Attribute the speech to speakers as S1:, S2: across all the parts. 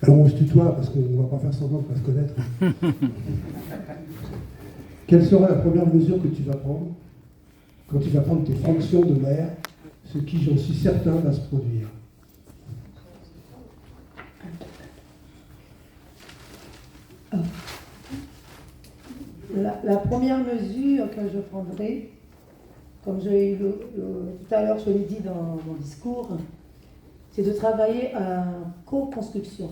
S1: Alors on se tutoie parce qu'on ne va pas faire semblant de ne pas se connaître. Quelle sera la première mesure que tu vas prendre quand tu vas prendre tes fonctions de maire, ce qui, j'en suis certain, va se produire?
S2: La première mesure que je prendrai, comme tout à l'heure je l'ai dit dans mon discours, c'est de travailler à co-construction.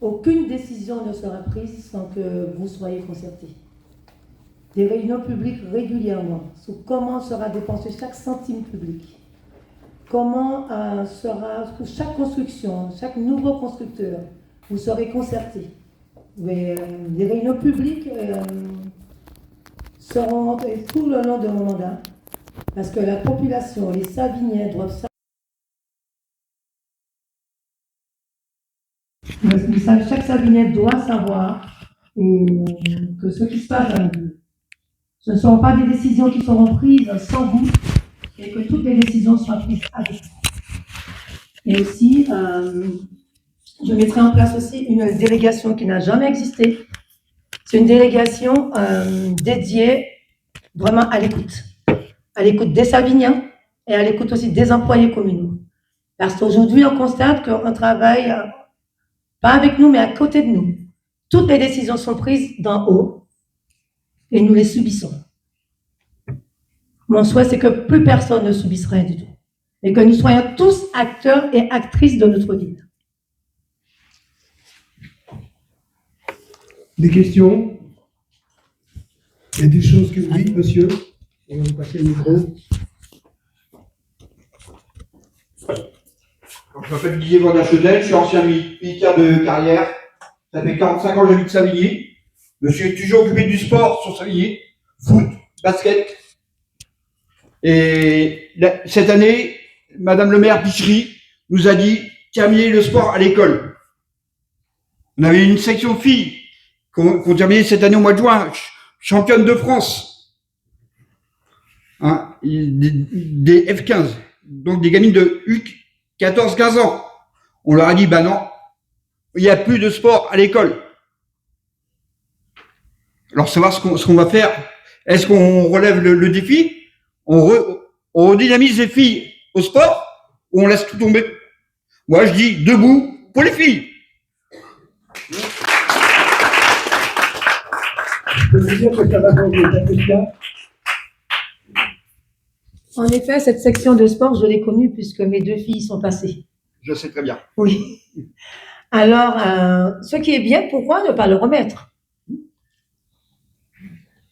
S2: Aucune décision ne sera prise sans que vous soyez concertés. Des réunions publiques régulièrement sur comment sera dépensé chaque centime public, comment sera pour chaque construction, chaque nouveau constructeur, vous serez concertés. Mais les réunions publiques seront tout le long de mon mandat, parce que la population, les Saviniens doivent savoir. Chaque Savinien doit savoir que ce qui se passe dans le but, ce ne sont pas des décisions qui seront prises sans vous, et que toutes les décisions soient prises avec vous. Et aussi, je mettrai en place aussi une délégation qui n'a jamais existé. C'est une délégation dédiée vraiment à l'écoute des Saviniens et à l'écoute aussi des employés communaux. Parce qu'aujourd'hui, on constate qu'on travaille pas avec nous, mais à côté de nous. Toutes les décisions sont prises d'en haut et nous les subissons. Mon souhait, c'est que plus personne ne subisse rien du tout et que nous soyons tous acteurs et actrices de notre vie.
S1: Des questions? Il y a des choses que... Oui, monsieur, on va vous passer le micro.
S3: Je m'appelle Didier Van der Chedel, je suis ancien militaire de carrière. Ça fait 45 ans que j'habite Savigny. Je me suis toujours occupé du sport sur Savigny, foot, basket. Et cette année, Madame le maire Bichery nous a dit terminer le sport à l'école. On avait une section filles qu'on terminait cette année au mois de juin, championne de France. Hein, des F15, donc des gamines de 14-15 ans. On leur a dit, non, il n'y a plus de sport à l'école. Alors, savoir ce qu'on va faire. Est-ce qu'on relève le défi? On redynamise les filles au sport ou on laisse tout tomber? Moi, je dis debout pour les filles.
S1: Je peux vous dire que ça va changer, ça fait bien.
S2: En effet, cette section de sport, je l'ai connue puisque mes deux filles sont passées.
S3: Je sais très bien.
S2: Oui. Alors, ce qui est bien, pourquoi ne pas le remettre?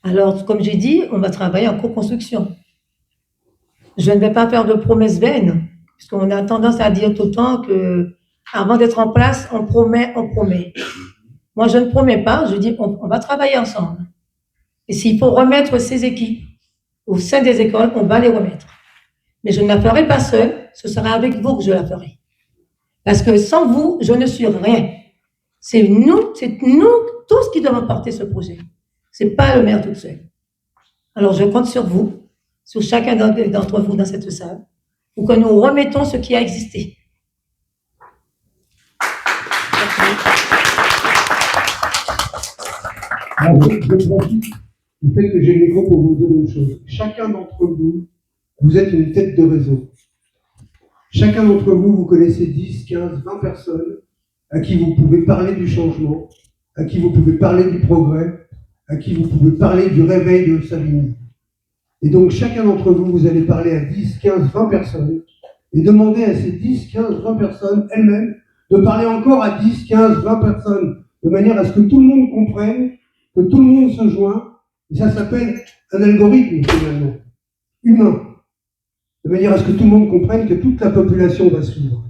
S2: Alors, comme j'ai dit, on va travailler en co-construction. Je ne vais pas faire de promesses vaines, puisqu'on a tendance à dire tout le temps que, avant d'être en place, on promet, on promet. Moi, je ne promets pas, je dis on va travailler ensemble. Et s'il faut remettre ces équipes au sein des écoles, on va les remettre. Mais je ne la ferai pas seule, ce sera avec vous que je la ferai. Parce que sans vous, je ne suis rien. C'est nous tous qui devons porter ce projet. C'est pas le maire toute seule. Alors, je compte sur vous, sur chacun d'entre vous dans cette salle, pour que nous remettons ce qui a existé.
S1: Alors, je profite du fait que j'ai le micro pour vous dire une chose. Chacun d'entre vous, vous êtes une tête de réseau. Chacun d'entre vous, vous connaissez 10, 15, 20 personnes à qui vous pouvez parler du changement, à qui vous pouvez parler du progrès, à qui vous pouvez parler du réveil de Savigny. Et donc, chacun d'entre vous, vous allez parler à 10, 15, 20 personnes et demander à ces 10, 15, 20 personnes elles-mêmes de parler encore à 10, 15, 20 personnes de manière à ce que tout le monde comprenne, que tout le monde se joint. Et ça s'appelle un algorithme, finalement, humain. De manière à ce que tout le monde comprenne que toute la population va suivre.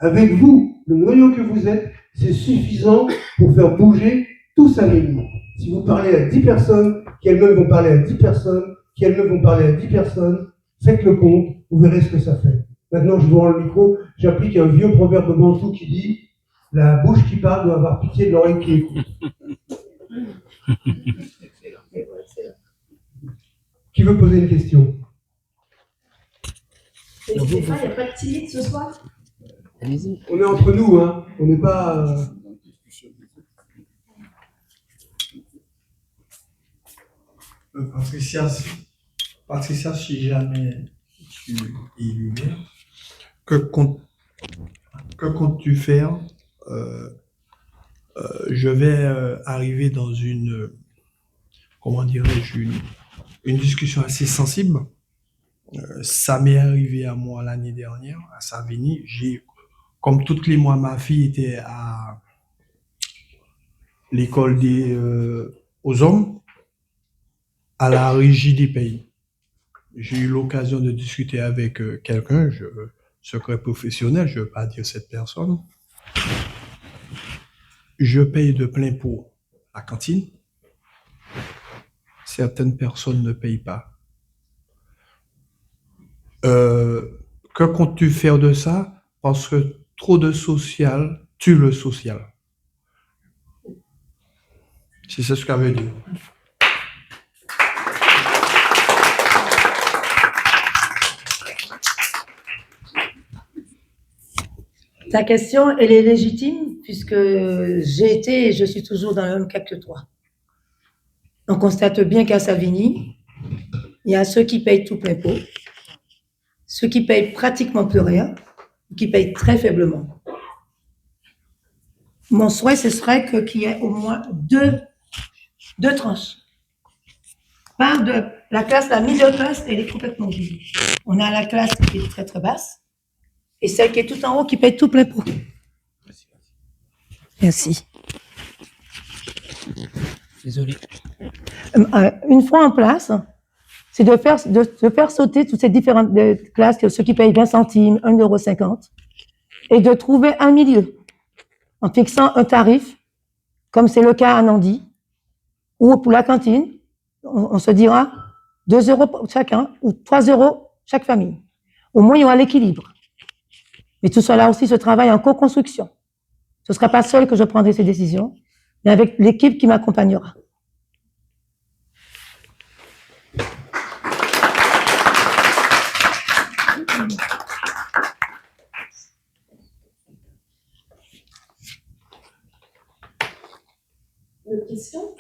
S1: Avec vous, le noyau que vous êtes, c'est suffisant pour faire bouger tout Savigny. Si vous parlez à 10 personnes, qui elles-mêmes vont parler à 10 personnes, qui elles-mêmes vont parler à 10 personnes, faites le compte, vous verrez ce que ça fait. Maintenant, je vous rends le micro, j'applique un vieux proverbe bantou qui dit « La bouche qui parle doit avoir pitié de l'oreille qui écoute ». Qui veut poser une question?
S2: Et Stéphane, il n'y a pas de timide ce soir?
S4: Allez-y.
S1: On est entre nous, hein. On n'est pas.
S5: Patricia, si jamais tu es élue maire, que comptes-tu faire? Je vais arriver dans une, comment dirais-je, une discussion assez sensible. Ça m'est arrivé à moi l'année dernière, à Savigny. Comme toutes les mois, ma fille était à l'école aux hommes, à la régie des pays. J'ai eu l'occasion de discuter avec quelqu'un, secret professionnel, je ne veux pas dire cette personne. Je paye de plein pot la cantine. Certaines personnes ne payent pas. Que comptes-tu faire de ça? Parce que trop de social tue le social. C'est ce que ça veut dire.
S2: Ta question, elle est légitime puisque j'ai été et je suis toujours dans le même cas que toi. On constate bien qu'à Savigny, il y a ceux qui payent tout plein pot, ceux qui payent pratiquement plus rien, qui payent très faiblement. Mon souhait, ce serait qu'il y ait au moins deux tranches. Pas de la classe, la middle class, elle est complètement vide. On a la classe qui est très très basse et celle qui est tout en haut qui paye tout plein pot. Merci.
S4: Désolé.
S2: Une fois en place, c'est de faire sauter toutes ces différentes classes, ceux qui payent 20 centimes, 1,50 € et de trouver un milieu en fixant un tarif, comme c'est le cas à Nandy, ou pour la cantine, on se dira 2 € chacun ou 3 € chaque famille. Au moins, il y aura l'équilibre. Mais tout cela aussi se travaille en co-construction. Ce ne sera pas seul que je prendrai ces décisions, mais avec l'équipe qui m'accompagnera.
S6: D'autres questions?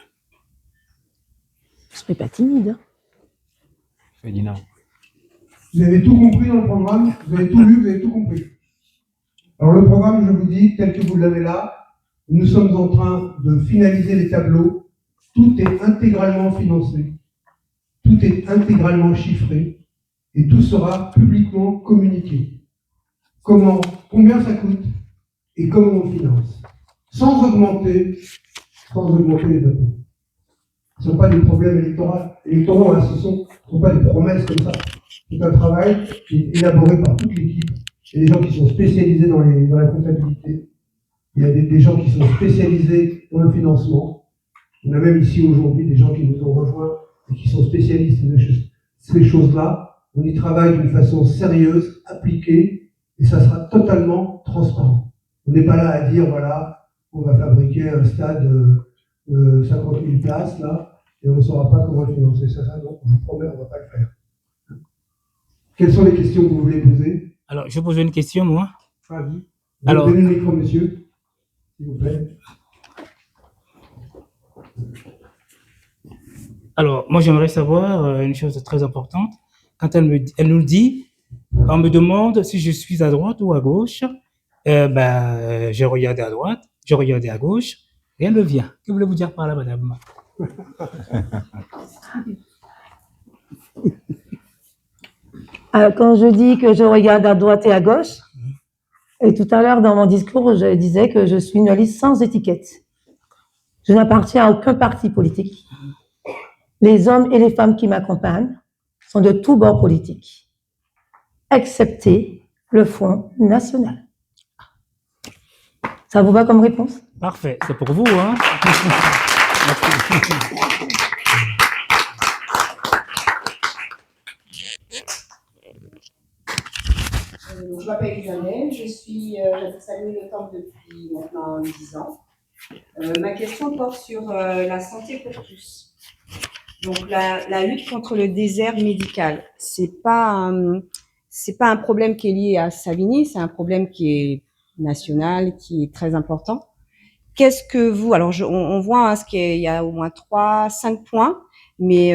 S2: Je ne serai pas timide. Hein.
S4: Ferdinand.
S1: Vous avez tout compris dans le programme, vous avez tout lu, vous avez tout compris. Alors le programme, je vous dis, tel que vous l'avez là, nous sommes en train de finaliser les tableaux. Tout est intégralement financé, tout est intégralement chiffré et tout sera publiquement communiqué. Combien ça coûte et comment on finance, sans augmenter les impôts. Ce ne sont pas des problèmes électoraux, hein, ce ne sont pas des promesses comme ça. C'est un travail qui est élaboré par toute l'équipe. Il y a des gens qui sont spécialisés dans la comptabilité. Il y a des gens qui sont spécialisés dans le financement. On a même ici aujourd'hui des gens qui nous ont rejoints et qui sont spécialistes de ces choses-là. On y travaille d'une façon sérieuse, appliquée, et ça sera totalement transparent. On n'est pas là à dire, voilà, on va fabriquer un stade de 50 000 places, là, et on ne saura pas comment le financer. Ça, non, je vous promets, on ne va pas le faire. Quelles sont les questions que vous voulez poser?
S4: Alors, je pose une question, moi.
S1: Ravi.
S4: Alors,
S1: donnez le micro, monsieur, s'il vous plaît.
S4: Alors, moi, j'aimerais savoir une chose très importante. Quand elle nous dit, on me demande si je suis à droite ou à gauche. Je regardais à droite, je regardais à gauche, rien ne vient. Que voulez-vous dire par là, madame?
S2: Alors, quand je dis que je regarde à droite et à gauche, et tout à l'heure dans mon discours, je disais que je suis une liste sans étiquette. Je n'appartiens à aucun parti politique. Les hommes et les femmes qui m'accompagnent sont de tous bords politiques, excepté le Front National. Ça vous va comme réponse?
S4: Parfait, c'est pour vous, hein?
S6: Je m'appelle Isabelle, j'habite Saint-Louis-le-Temple depuis maintenant 10 ans. Ma question porte sur la santé pour tous. Donc la lutte contre le désert médical, c'est pas un problème qui est lié à Savigny, c'est un problème qui est national qui est très important. Qu'est-ce que vous, alors on voit hein, il y a au moins 5 points, mais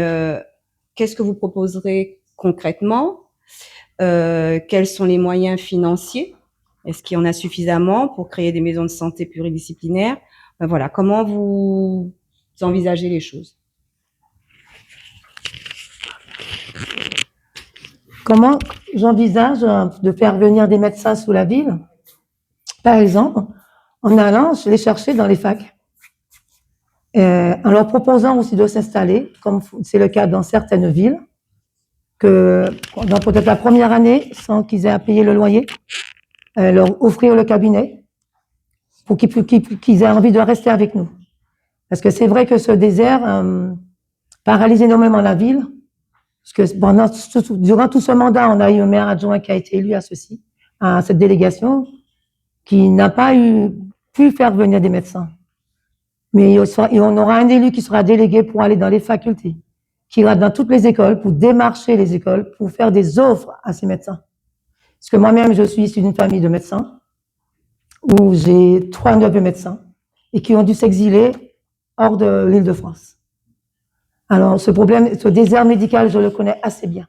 S6: qu'est-ce que vous proposerez concrètement? Quels sont les moyens financiers? Est-ce qu'il y en a suffisamment pour créer des maisons de santé pluridisciplinaires? Voilà, comment vous envisagez les choses?
S2: Comment j'envisage de faire venir des médecins sous la ville? Par exemple, en allant les chercher dans les facs, en leur proposant aussi de s'installer, comme c'est le cas dans certaines villes, que dans peut-être la première année, sans qu'ils aient à payer le loyer, leur offrir le cabinet pour qu'ils aient envie de rester avec nous. Parce que c'est vrai que ce désert paralyse énormément la ville, parce que durant tout ce mandat, on a eu un maire adjoint qui a été élu à cette délégation, qui n'a pas pu faire venir des médecins. Mais on aura un élu qui sera délégué pour aller dans les facultés, qui ira dans toutes les écoles pour démarcher les écoles, pour faire des offres à ces médecins. Parce que moi-même, je suis issue d'une famille de médecins, où j'ai 3 neveux médecins, et qui ont dû s'exiler hors de l'Île-de-France. Alors, ce désert médical, je le connais assez bien.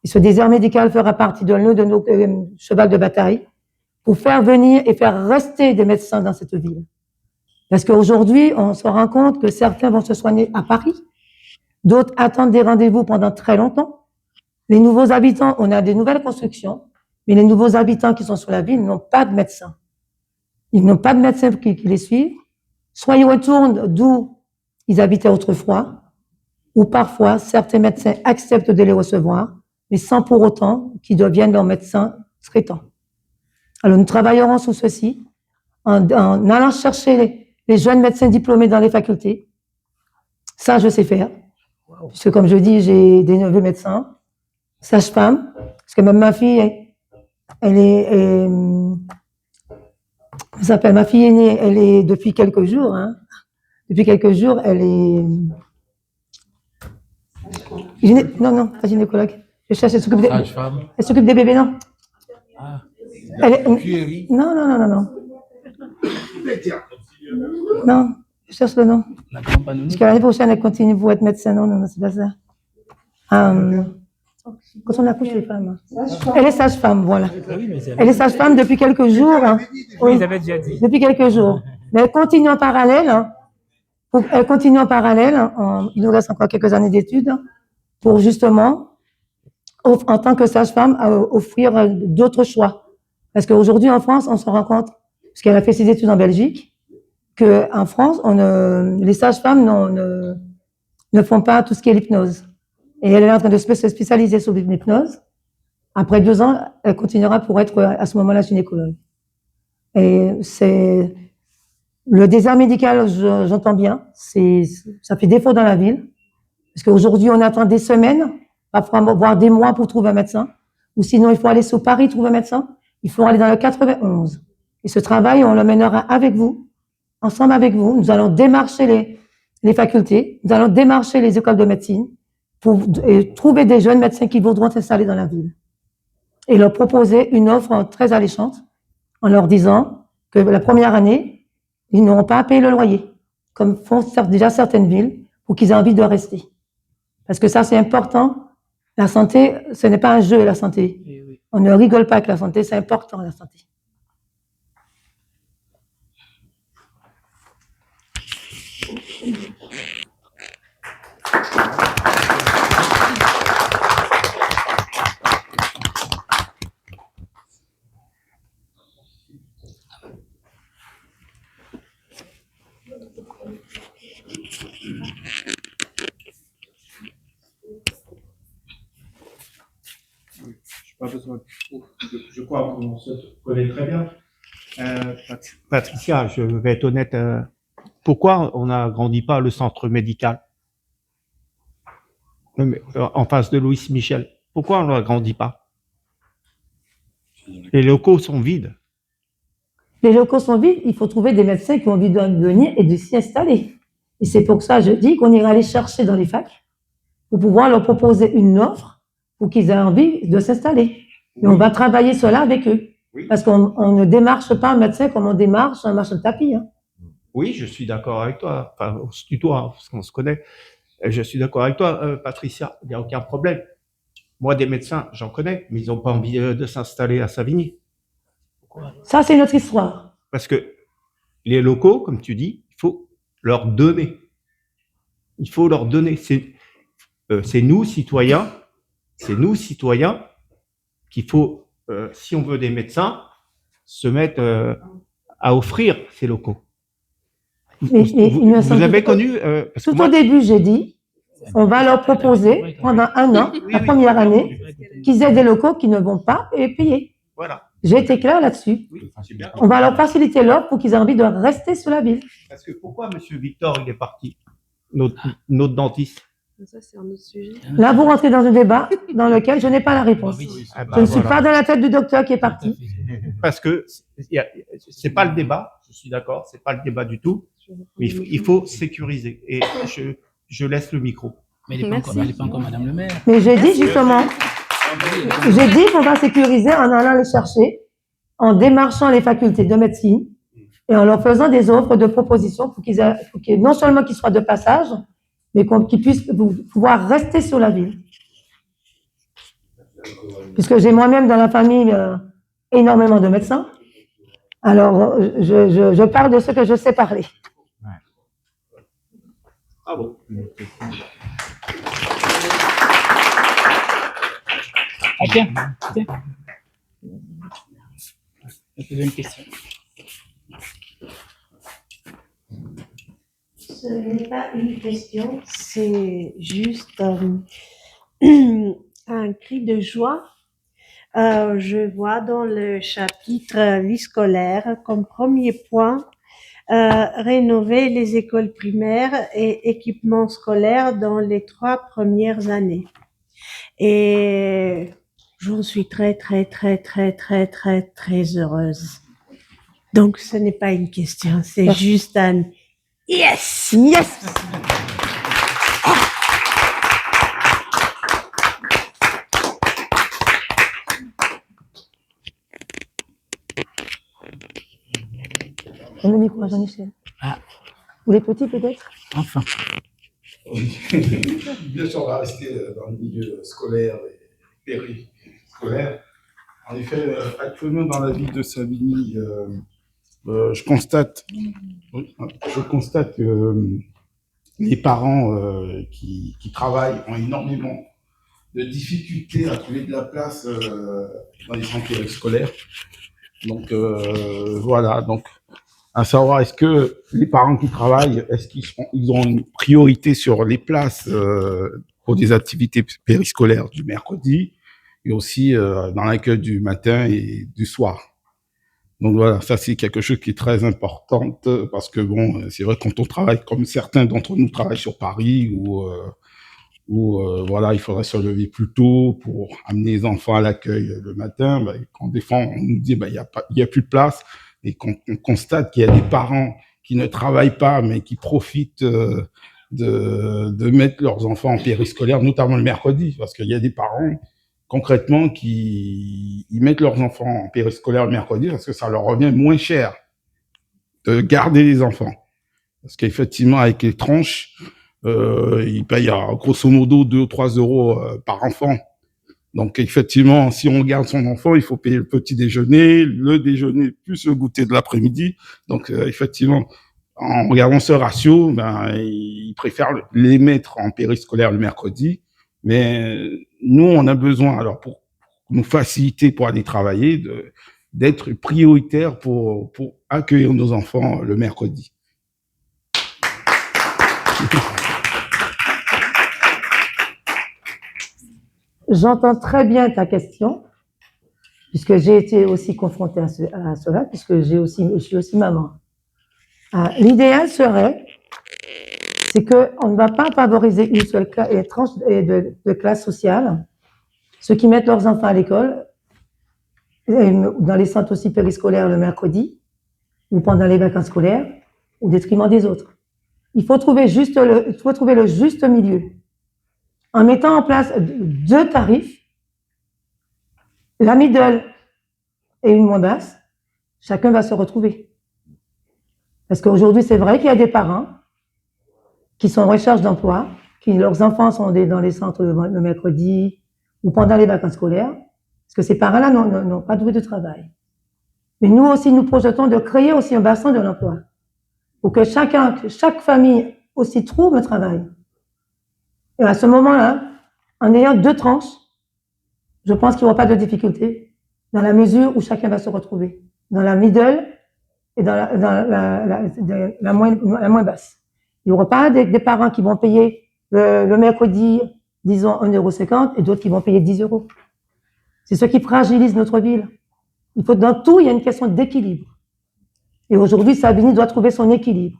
S2: Et ce désert médical fera partie de l'un de nos chevals de bataille pour faire venir et faire rester des médecins dans cette ville. Parce qu'aujourd'hui, on se rend compte que certains vont se soigner à Paris, d'autres attendent des rendez-vous pendant très longtemps. Les nouveaux habitants, on a des nouvelles constructions, mais les nouveaux habitants qui sont sur la ville n'ont pas de médecins. Ils n'ont pas de médecins qui les suivent. Soit ils retournent d'où ils habitaient autrefois, ou parfois certains médecins acceptent de les recevoir, mais sans pour autant qu'ils deviennent leurs médecins traitants. Alors nous travaillerons sur ceci en allant chercher les jeunes médecins diplômés dans les facultés. Ça, je sais faire. Puisque, comme je dis, j'ai des neveux médecins, sages-femmes, parce que même ma fille, elle est comment ça s'appelle, ma fille aînée, elle est depuis quelques jours, elle est non, pas gynécologue. Je cherche, elle s'occupe des bébés, non. Elle est, non. Non, je cherche le nom. Parce que l'année prochaine, elle continue pour être médecin. Non, c'est pas ça. Quand on accouche les femmes. Elle est sage-femme, voilà. Elle est sage-femme depuis quelques jours.
S4: Oui, ils avaient déjà dit.
S2: Depuis quelques jours. Mais elle continue en parallèle. Il nous reste encore quelques années d'études pour justement, en tant que sage-femme, offrir d'autres choix. Parce qu'aujourd'hui, en France, on se rend compte, parce qu'elle a fait ses études en Belgique, qu'en France, les sages-femmes ne font pas tout ce qui est l'hypnose. Et elle est en train de se spécialiser sur l'hypnose. Après 2 ans, elle continuera pour être à ce moment-là gynécologue. Et c'est le désert médical, j'entends bien, ça fait défaut dans la ville. Parce qu'aujourd'hui, on attend des semaines, parfois voire des mois pour trouver un médecin. Ou sinon, il faut aller sur Paris trouver un médecin. Il faut aller dans le 91. Et ce travail, on le mènera avec vous, ensemble avec vous. Nous allons démarcher les facultés, nous allons démarcher les écoles de médecine pour trouver des jeunes médecins qui voudront s'installer dans la ville. Et leur proposer une offre très alléchante en leur disant que la première année, ils n'auront pas à payer le loyer, comme font déjà certaines villes, pour qu'ils aient envie de rester. Parce que ça, c'est important. La santé, ce n'est pas un jeu, la santé.
S4: Oui.
S2: On ne rigole pas avec la santé, c'est important, la santé.
S7: Pas besoin. Je crois qu'on se connaît très bien. Patricia, je vais être honnête. Pourquoi on n'agrandit pas le centre médical en face de Louis Michel? Pourquoi on ne l'agrandit pas? Les locaux sont vides.
S2: Les locaux sont vides, il faut trouver des médecins qui ont envie de venir et de s'y installer. Et c'est pour ça, je dis qu'on ira les chercher dans les facs pour pouvoir leur proposer une offre pour qu'ils aient envie de s'installer. Et on va travailler cela avec eux.
S7: Oui.
S2: Parce qu'on ne démarche pas un médecin comme on démarche un marchand de tapis. Hein.
S7: Oui, je suis d'accord avec toi. Enfin, on se tutoie, hein, parce qu'on se connaît. Je suis d'accord avec toi, Patricia. Il n'y a aucun problème. Moi, des médecins, j'en connais, mais ils n'ont pas envie de s'installer à Savigny.
S2: Ça, c'est notre histoire.
S7: Parce que les locaux, comme tu dis, il faut leur donner. Il faut leur donner. C'est nous, citoyens, qu'il faut, si on veut des médecins, se mettre à offrir ces locaux.
S2: Mais il me
S7: Vous
S2: semble
S7: avez
S2: que-
S7: connu... parce que
S2: Tout
S7: moi,
S2: au début, j'ai dit, on va leur proposer pendant un an, la première année, qu'ils aient des locaux qui ne vont pas payer.
S7: voilà.
S2: J'ai été clair là-dessus.
S7: Oui, c'est bien.
S2: On va leur faciliter l'offre pour qu'ils aient envie de rester sur la ville.
S7: Parce que pourquoi M. Victor, il est parti, notre dentiste?
S8: Ça, c'est un autre sujet.
S2: Là, vous rentrez dans un débat dans lequel je n'ai pas la réponse.
S7: Ah bah
S2: Je ne suis
S7: voilà.
S2: pas dans la tête du docteur qui est parti.
S7: Parce que c'est pas le débat, je suis d'accord, c'est pas le débat du tout, mais il faut sécuriser. Et je laisse le micro.
S9: Mais elle n'est pas encore Madame le maire.
S2: Mais j'ai dit justement, j'ai dit qu'on va sécuriser en allant les chercher, en démarchant les facultés de médecine et en leur faisant des offres de propositions pour qu'ils non seulement qu'ils soient de passage, mais qu'ils puissent pouvoir rester sur la ville. Puisque j'ai moi-même dans la famille énormément de médecins, alors je parle de ce que je sais parler.
S7: Ah bon.
S4: Ah, tiens. Je te pose une question.
S10: Ce n'est pas une question, c'est juste un cri de joie. Je vois dans le chapitre vie scolaire comme premier point rénover les écoles primaires et équipements scolaires dans les 3 premières années. Et j'en suis très heureuse. Donc ce n'est pas une question, c'est juste un yes, yes.
S2: On le micro à Jean-Michel.
S9: Ah.
S2: Ou les petits peut-être.
S9: Enfin.
S11: Bien sûr, on va rester dans le milieu scolaire et périscolaire. En effet, actuellement dans la ville de Savigny, je constate que les parents qui travaillent ont énormément de difficultés à trouver de la place dans les centres périscolaires. Donc voilà, donc à savoir, est-ce que les parents qui travaillent, est-ce qu'ils ont une priorité sur les places pour des activités périscolaires du mercredi et aussi dans l'accueil du matin et du soir. Donc voilà, ça c'est quelque chose qui est très important parce que bon, c'est vrai quand on travaille comme certains d'entre nous travaillent sur Paris ou voilà, il faudrait se lever plus tôt pour amener les enfants à l'accueil le matin. Bah, quand des fois on nous dit bah il y a plus de place et qu'on constate qu'il y a des parents qui ne travaillent pas mais qui profitent de mettre leurs enfants en périscolaire, notamment le mercredi, parce qu'il y a des parents concrètement qui ils mettent leurs enfants en périscolaire le mercredi parce que ça leur revient moins cher de garder les enfants. Parce qu'effectivement, avec les tranches, ils payent grosso modo 2 ou 3 euros par enfant. Donc effectivement, si on garde son enfant, il faut payer le petit déjeuner, le déjeuner plus le goûter de l'après-midi. Donc effectivement, en regardant ce ratio, ben, ils préfèrent les mettre en périscolaire le mercredi. Mais nous, on a besoin, alors pour nous faciliter pour aller travailler, d'être prioritaire pour accueillir nos enfants le mercredi.
S2: J'entends très bien ta question, puisque j'ai été aussi confrontée à cela, puisque je suis aussi maman. L'idéal serait, c'est qu'on ne va pas favoriser une seule tranche de classe sociale, ceux qui mettent leurs enfants à l'école, dans les centres aussi périscolaires le mercredi, ou pendant les vacances scolaires, au détriment des autres. Il faut trouver le juste milieu. En mettant en place 2 tarifs, la middle et une moins basse, chacun va se retrouver. Parce qu'aujourd'hui, c'est vrai qu'il y a des parents qui sont en recherche d'emploi, qui leurs enfants sont dans les centres le mercredi ou pendant les vacances scolaires, parce que ces parents-là n'ont pas trouvé de travail. Mais nous aussi, nous projetons de créer aussi un bassin de l'emploi pour que chaque famille aussi trouve un travail. Et à ce moment-là, en ayant 2 tranches, je pense qu'il n'y aura pas de difficulté dans la mesure où chacun va se retrouver, dans la middle et dans la moins basse. Il n'y aura pas des parents qui vont payer le mercredi, disons, 1,50 € et d'autres qui vont payer 10 €. C'est ce qui fragilise notre ville. Dans tout, il y a une question d'équilibre. Et aujourd'hui, Savigny doit trouver son équilibre.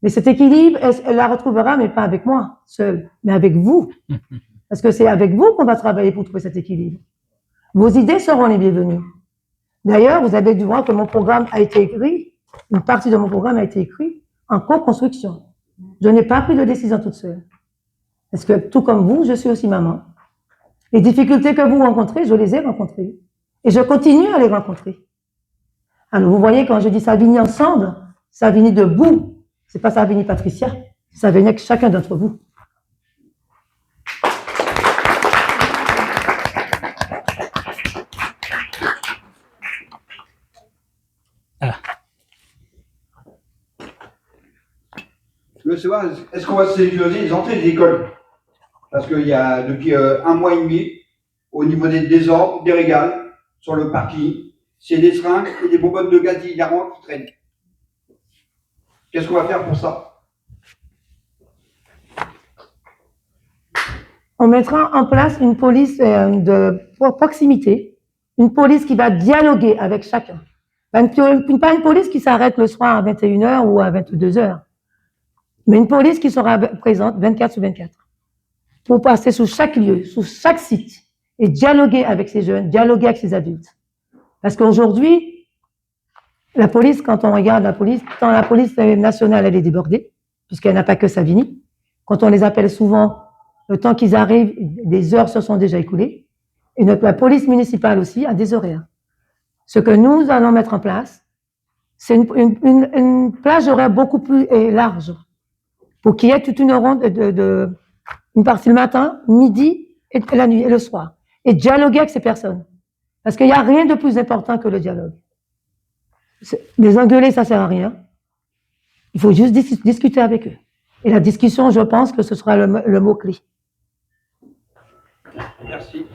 S2: Mais cet équilibre, elle la retrouvera, mais pas avec moi, seule, mais avec vous. Parce que c'est avec vous qu'on va travailler pour trouver cet équilibre. Vos idées seront les bienvenues. D'ailleurs, vous avez dû voir que mon programme a été écrit, une partie de mon programme a été écrit en co-construction. Je n'ai pas pris de décision toute seule. Parce que tout comme vous, je suis aussi maman. Les difficultés que vous rencontrez, je les ai rencontrées. Et je continue à les rencontrer. Alors, vous voyez, quand je dis Savigny ensemble, Savigny debout, c'est pas Savigny Patricia, c'est Savigny avec chacun d'entre vous.
S3: Je veux savoir, est-ce qu'on va sécuriser les entrées des écoles? Parce qu'il y a depuis 1 mois et demi, au niveau des désordres, des régales, sur le parking, c'est des seringues et des bonbonnes de gaz hilarants qui traînent. Qu'est-ce qu'on va faire pour ça?
S2: On mettra en place une police de proximité, une police qui va dialoguer avec chacun. Pas une police qui s'arrête le soir à 21 h ou à 22 h, mais une police qui sera présente 24/24 pour passer sur chaque lieu, sur chaque site et dialoguer avec ces jeunes, dialoguer avec ces adultes. Parce qu'aujourd'hui, la police, quand on regarde la police, quand la police nationale, elle est débordée, puisqu'elle n'a pas que Savigny, quand on les appelle souvent, le temps qu'ils arrivent, des heures se sont déjà écoulées, et la police municipale aussi a des horaires. Ce que nous allons mettre en place, c'est une plage horaire beaucoup plus large, pour qu'il y ait toute une ronde une partie le matin, midi et la nuit et le soir, et dialoguer avec ces personnes. Parce qu'il n'y a rien de plus important que le dialogue. Les engueuler, ça ne sert à rien. Il faut juste discuter avec eux. Et la discussion, je pense que ce sera le mot-clé.
S3: Merci.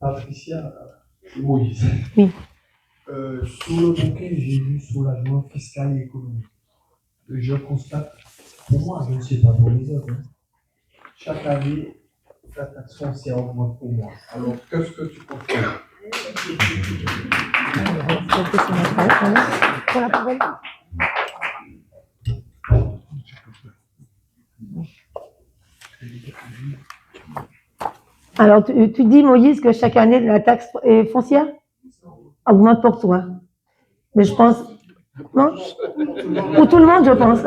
S5: Patricia, Moïse.
S2: Oui.
S5: Sous le bouquet, j'ai vu soulagement fiscal et économique. Je constate, pour moi, je ne sais pas pour les autres, hein. Chaque année, la taxe foncière augmente pour moi. Alors, qu'est-ce que tu penses?
S2: Alors, tu dis, Moïse, que chaque année, la taxe foncière augmente pour toi. Mais je pense... Non? Pour tout le monde, je pense.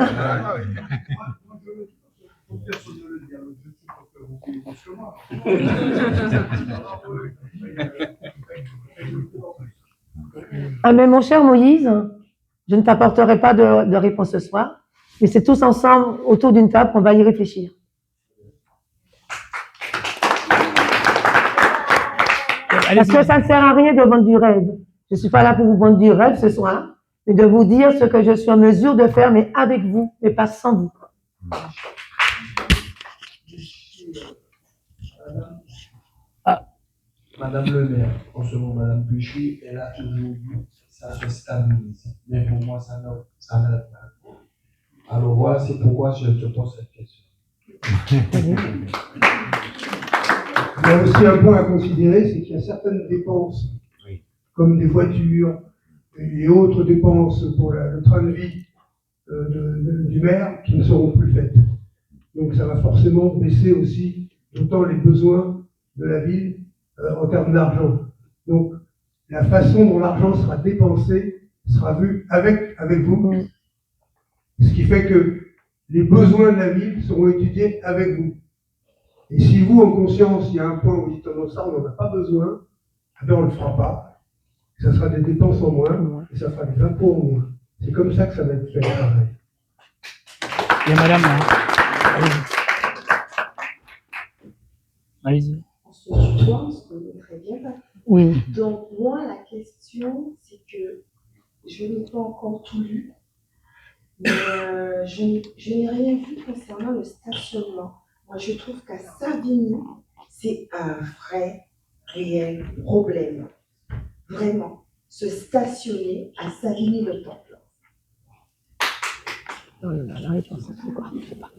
S2: Ah, mais mon cher Moïse, je ne t'apporterai pas de réponse ce soir, mais c'est tous ensemble, autour d'une table, qu'on va y réfléchir. Parce que ça ne sert à rien de vendre du rêve. Je ne suis pas là pour vous vendre du rêve ce soir, mais de vous dire ce que je suis en mesure de faire, mais avec vous, mais pas sans vous.
S5: Madame le maire, concernant Madame Péchy, elle a toujours dit ça se stabilise. Mais pour moi, ça n'aide pas. Alors voilà, c'est pourquoi je te pose cette question.
S1: Il y a aussi un point à considérer, c'est qu'il y a certaines dépenses, comme des voitures et autres dépenses pour le train de vie du maire, qui ne seront plus faites. Donc ça va forcément baisser aussi d'autant les besoins de la ville en termes d'argent. Donc la façon dont l'argent sera dépensé sera vue avec vous, ce qui fait que les besoins de la ville seront étudiés avec vous. Et si vous, en conscience, il y a un point où vous dites non, ça, on n'en a pas besoin, eh bien, on ne le fera pas. Ça sera des dépenses en moins et ça fera des impôts en moins. C'est comme ça que ça va être fait, le travail.
S4: Et madame, allez-y.
S8: On se tutoie, on se connaît très bien.
S2: Oui.
S8: Donc, moi, la question, c'est que je n'ai pas encore tout lu, mais je n'ai rien vu concernant le stationnement. Moi, je trouve qu'à Savigny, c'est un vrai, réel problème. Vraiment. Se stationner à Savigny-le-Temple.
S2: Oh là là, la réponse, c'est quoi? Je sais pas.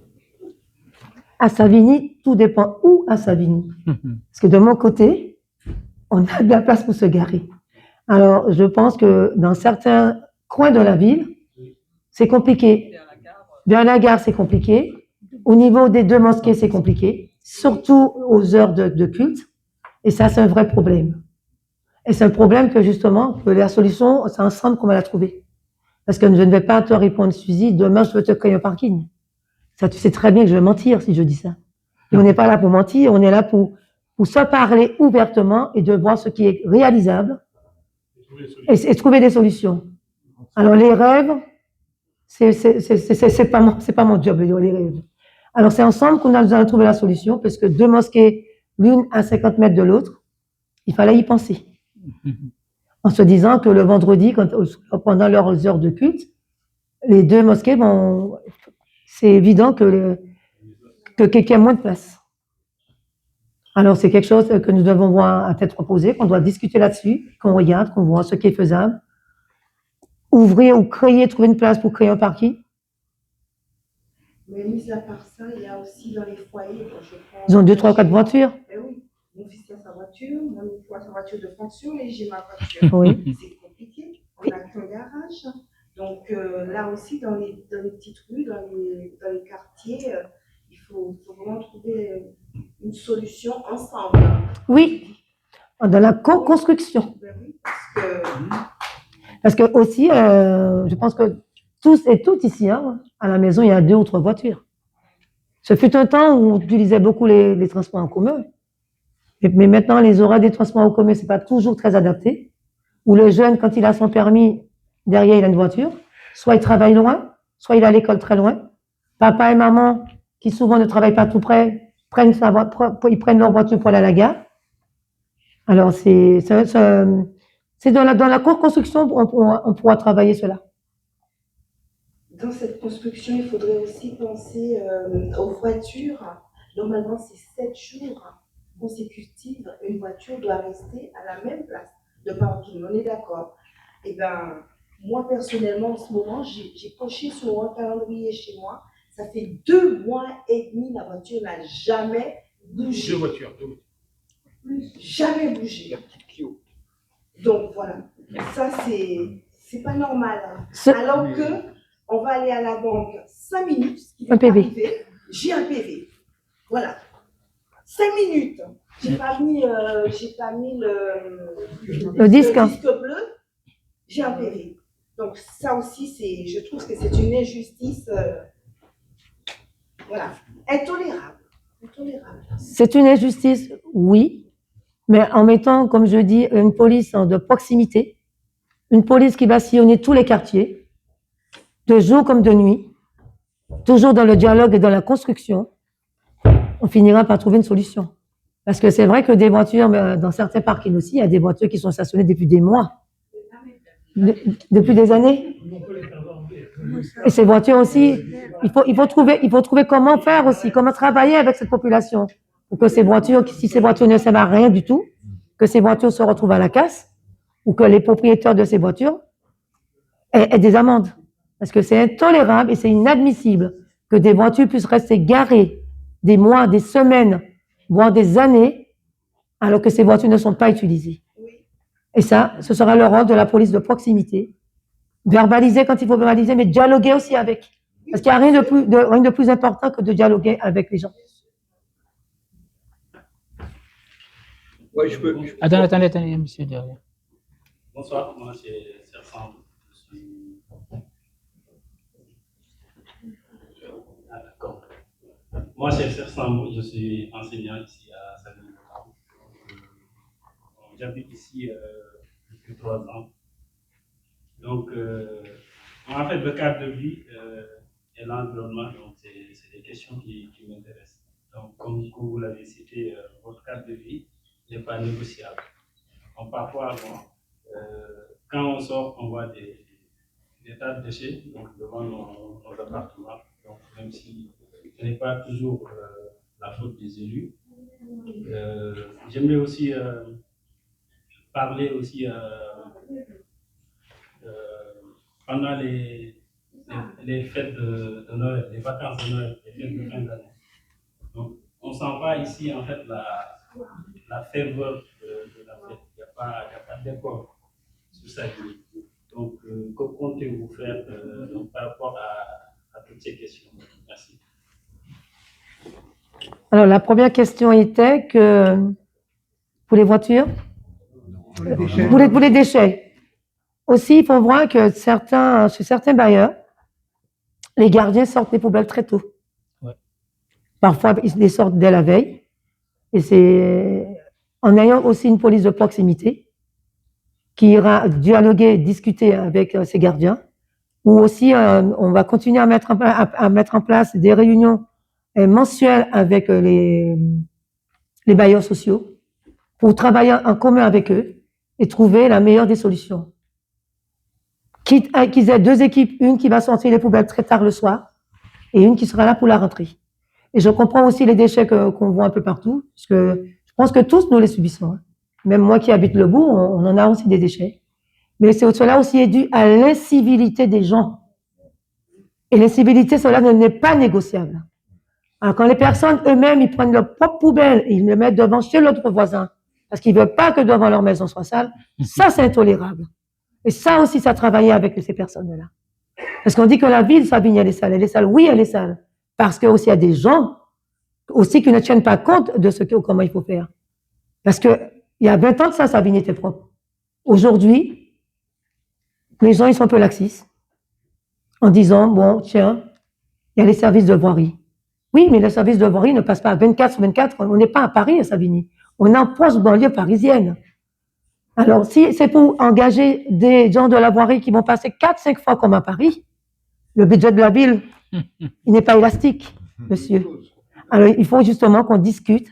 S2: À Savigny, tout dépend où à Savigny. Parce que de mon côté, on a de la place pour se garer. Alors, je pense que dans certains coins de la ville, c'est compliqué. Vers la gare, c'est compliqué. Au niveau des deux mosquées, c'est compliqué. Surtout aux heures de culte. Et ça, c'est un vrai problème. Et c'est un problème que justement, que la solution, c'est ensemble qu'on va la trouver. Parce que je ne vais pas te répondre, Suzy, demain, je veux te créer un parking. Ça, tu sais très bien que je vais mentir si je dis ça. Et on n'est pas là pour mentir, on est là pour se parler ouvertement et de voir ce qui est réalisable et trouver des solutions. Alors, les rêves, c'est pas mon job, les rêves. Alors, c'est ensemble qu'on a trouvé la solution, parce que deux mosquées, l'une à 50 mètres de l'autre, il fallait y penser. En se disant que le vendredi, pendant leurs heures de culte, les deux mosquées vont, c'est évident qu'il y a moins de place. Alors, c'est quelque chose que nous devons voir à tête reposée, qu'on doit discuter là-dessus, qu'on regarde, qu'on voit ce qui est faisable. Ouvrir ou créer, trouver une place pour créer un parking.
S8: Mais mis à part ça, il y a aussi dans les foyers, je pense.
S2: Ils ont 2, 3, 4 voitures.
S8: Eh oui, mon fils a sa voiture, mon fils a sa voiture de fonction et j'ai ma voiture.
S2: Oui.
S8: C'est compliqué, on n'a qu'un garage. Donc là aussi, dans les petites rues, dans les quartiers, il faut vraiment trouver une solution ensemble.
S2: Oui, dans la co-construction.
S8: Ben oui,
S2: parce que aussi, je pense que tous et toutes ici, hein, à la maison, il y a 2 ou 3 voitures. Ce fut un temps où on utilisait beaucoup les transports en commun. Mais maintenant, les horaires des transports en commun, c'est pas toujours très adapté. Où le jeune, quand il a son permis, derrière, il a une voiture. Soit il travaille loin, soit il est à l'école très loin. Papa et maman, qui souvent ne travaillent pas tout près, ils prennent leur voiture pour aller à la gare. Alors, c'est dans la co-construction, on pourra travailler cela.
S8: Dans cette construction, il faudrait aussi penser aux voitures. Normalement, c'est 7 jours consécutifs. Une voiture doit rester à la même place de parking. On est d'accord? Eh bien, moi, personnellement, en ce moment, j'ai coché sur un calendrier chez moi. Ça fait 2 mois et demi, la voiture n'a jamais bougé.
S7: 2 voitures.
S8: Jamais bougé. Donc, voilà. Ça, c'est pas normal. Hein. Alors que on va aller à la banque 5 minutes.
S2: Un PV.
S8: Arriver, j'ai un PV. Voilà. 5 minutes. J'ai pas mis le
S2: disque
S8: bleu. J'ai un PV. Donc ça aussi, je trouve que c'est une injustice. Voilà. Intolérable.
S2: C'est une injustice, oui. Mais en mettant, comme je dis, une police de proximité, une police qui va sillonner tous les quartiers, de jour comme de nuit, toujours dans le dialogue et dans la construction, on finira par trouver une solution. Parce que c'est vrai que des voitures, dans certains parkings aussi, il y a des voitures qui sont stationnées depuis des mois, depuis des années. Et ces voitures aussi, il faut trouver comment faire aussi, comment travailler avec cette population. Pour que ces voitures, si ces voitures ne servent à rien du tout, que ces voitures se retrouvent à la casse, ou que les propriétaires de ces voitures aient des amendes. Parce que c'est intolérable et c'est inadmissible que des voitures puissent rester garées des mois, des semaines, voire des années, alors que ces voitures ne sont pas utilisées. Et ça, ce sera le rôle de la police de proximité. Verbaliser quand il faut verbaliser, mais dialoguer aussi avec. Parce qu'il n'y a rien de plus important que de dialoguer avec les gens.
S3: Ouais,
S4: Attendez, monsieur derrière.
S9: Bonsoir, moi c'est Serpent. Ah, d'accord. Moi, c'est Serge Sambou, je suis enseignant ici à Savigny. J'habite ici depuis 3 ans. Donc, en fait, le cadre de vie et l'environnement, donc c'est des questions qui m'intéressent. Donc, comme vous l'avez cité, votre cadre de vie n'est pas négociable. Donc, parfois, quand on sort, on voit des tas de déchets donc, devant nos appartements. Donc, même si ce n'est pas toujours la faute des élus. J'aimerais aussi parler aussi pendant les fêtes de Noël, les vacances de Noël, les fêtes de fin d'année. Donc, on ne sent pas ici, en fait, la ferveur de la fête. Il n'y a pas d'effort sur ça. Donc, que comptez-vous faire donc, par rapport à toutes ces questions? Merci.
S2: Alors, la première question était que pour les voitures, pour les déchets. Aussi, il faut voir que chez certains bailleurs, les gardiens sortent les poubelles très tôt.
S4: Ouais.
S2: Parfois, ils les sortent dès la veille. Et c'est en ayant aussi une police de proximité qui ira dialoguer, discuter avec ces gardiens, ou aussi on va continuer à mettre en place des réunions mensuelles avec les bailleurs sociaux pour travailler en commun avec eux et trouver la meilleure des solutions. Quitte à qu'ils aient deux équipes, une qui va sortir les poubelles très tard le soir et une qui sera là pour la rentrée. Et je comprends aussi les déchets qu'on voit un peu partout, parce que je pense que tous nous les subissons. Hein. Même moi qui habite le bourg, on en a aussi des déchets. Mais cela aussi est dû à l'incivilité des gens. Et l'incivilité, cela n'est pas négociable. Alors, quand les personnes eux-mêmes, ils prennent leur propre poubelle et ils le mettent devant chez l'autre voisin, parce qu'ils ne veulent pas que devant leur maison soit sale, ça, c'est intolérable. Et ça aussi, ça travaillait avec ces personnes-là. Parce qu'on dit que la ville, Savigny, elle est sale. Elle est sale. Oui, elle est sale. Parce qu'il y a des gens aussi qui ne tiennent pas compte de comment il faut faire. Parce que il y a 20 ans de ça, Savigny était propre. Aujourd'hui, les gens, ils sont un peu laxistes. En disant, bon, tiens, il y a les services de voirie. Oui, mais les services de voirie ne passent pas à 24 sur 24. On n'est pas à Paris, à Savigny. On est en proche banlieue parisienne. Alors, si c'est pour engager des gens de la voirie qui vont passer 4-5 fois comme à Paris, le budget de la ville, il n'est pas élastique, monsieur. Alors, il faut justement qu'on discute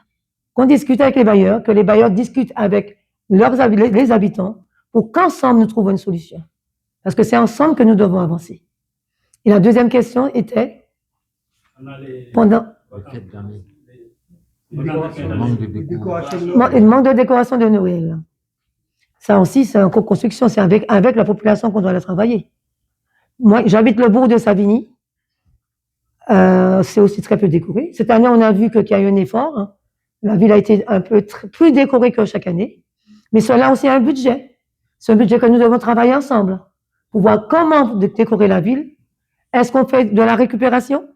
S2: avec les bailleurs, que les bailleurs discutent avec les habitants pour qu'ensemble nous trouvons une solution. Parce que c'est ensemble que nous devons avancer. Et la deuxième question était, pendant...
S1: Le
S2: manque de décoration de Noël. Ça aussi, c'est en co-construction, c'est avec la population qu'on doit le travailler. Moi, j'habite le bourg de Savigny. C'est aussi très peu décoré. Cette année, on a vu qu'il y a eu un effort. Hein. La ville a été un peu plus décorée que chaque année. Mais cela aussi a un budget. C'est un budget que nous devons travailler ensemble pour voir comment décorer la ville. Est-ce qu'on fait de la récupération,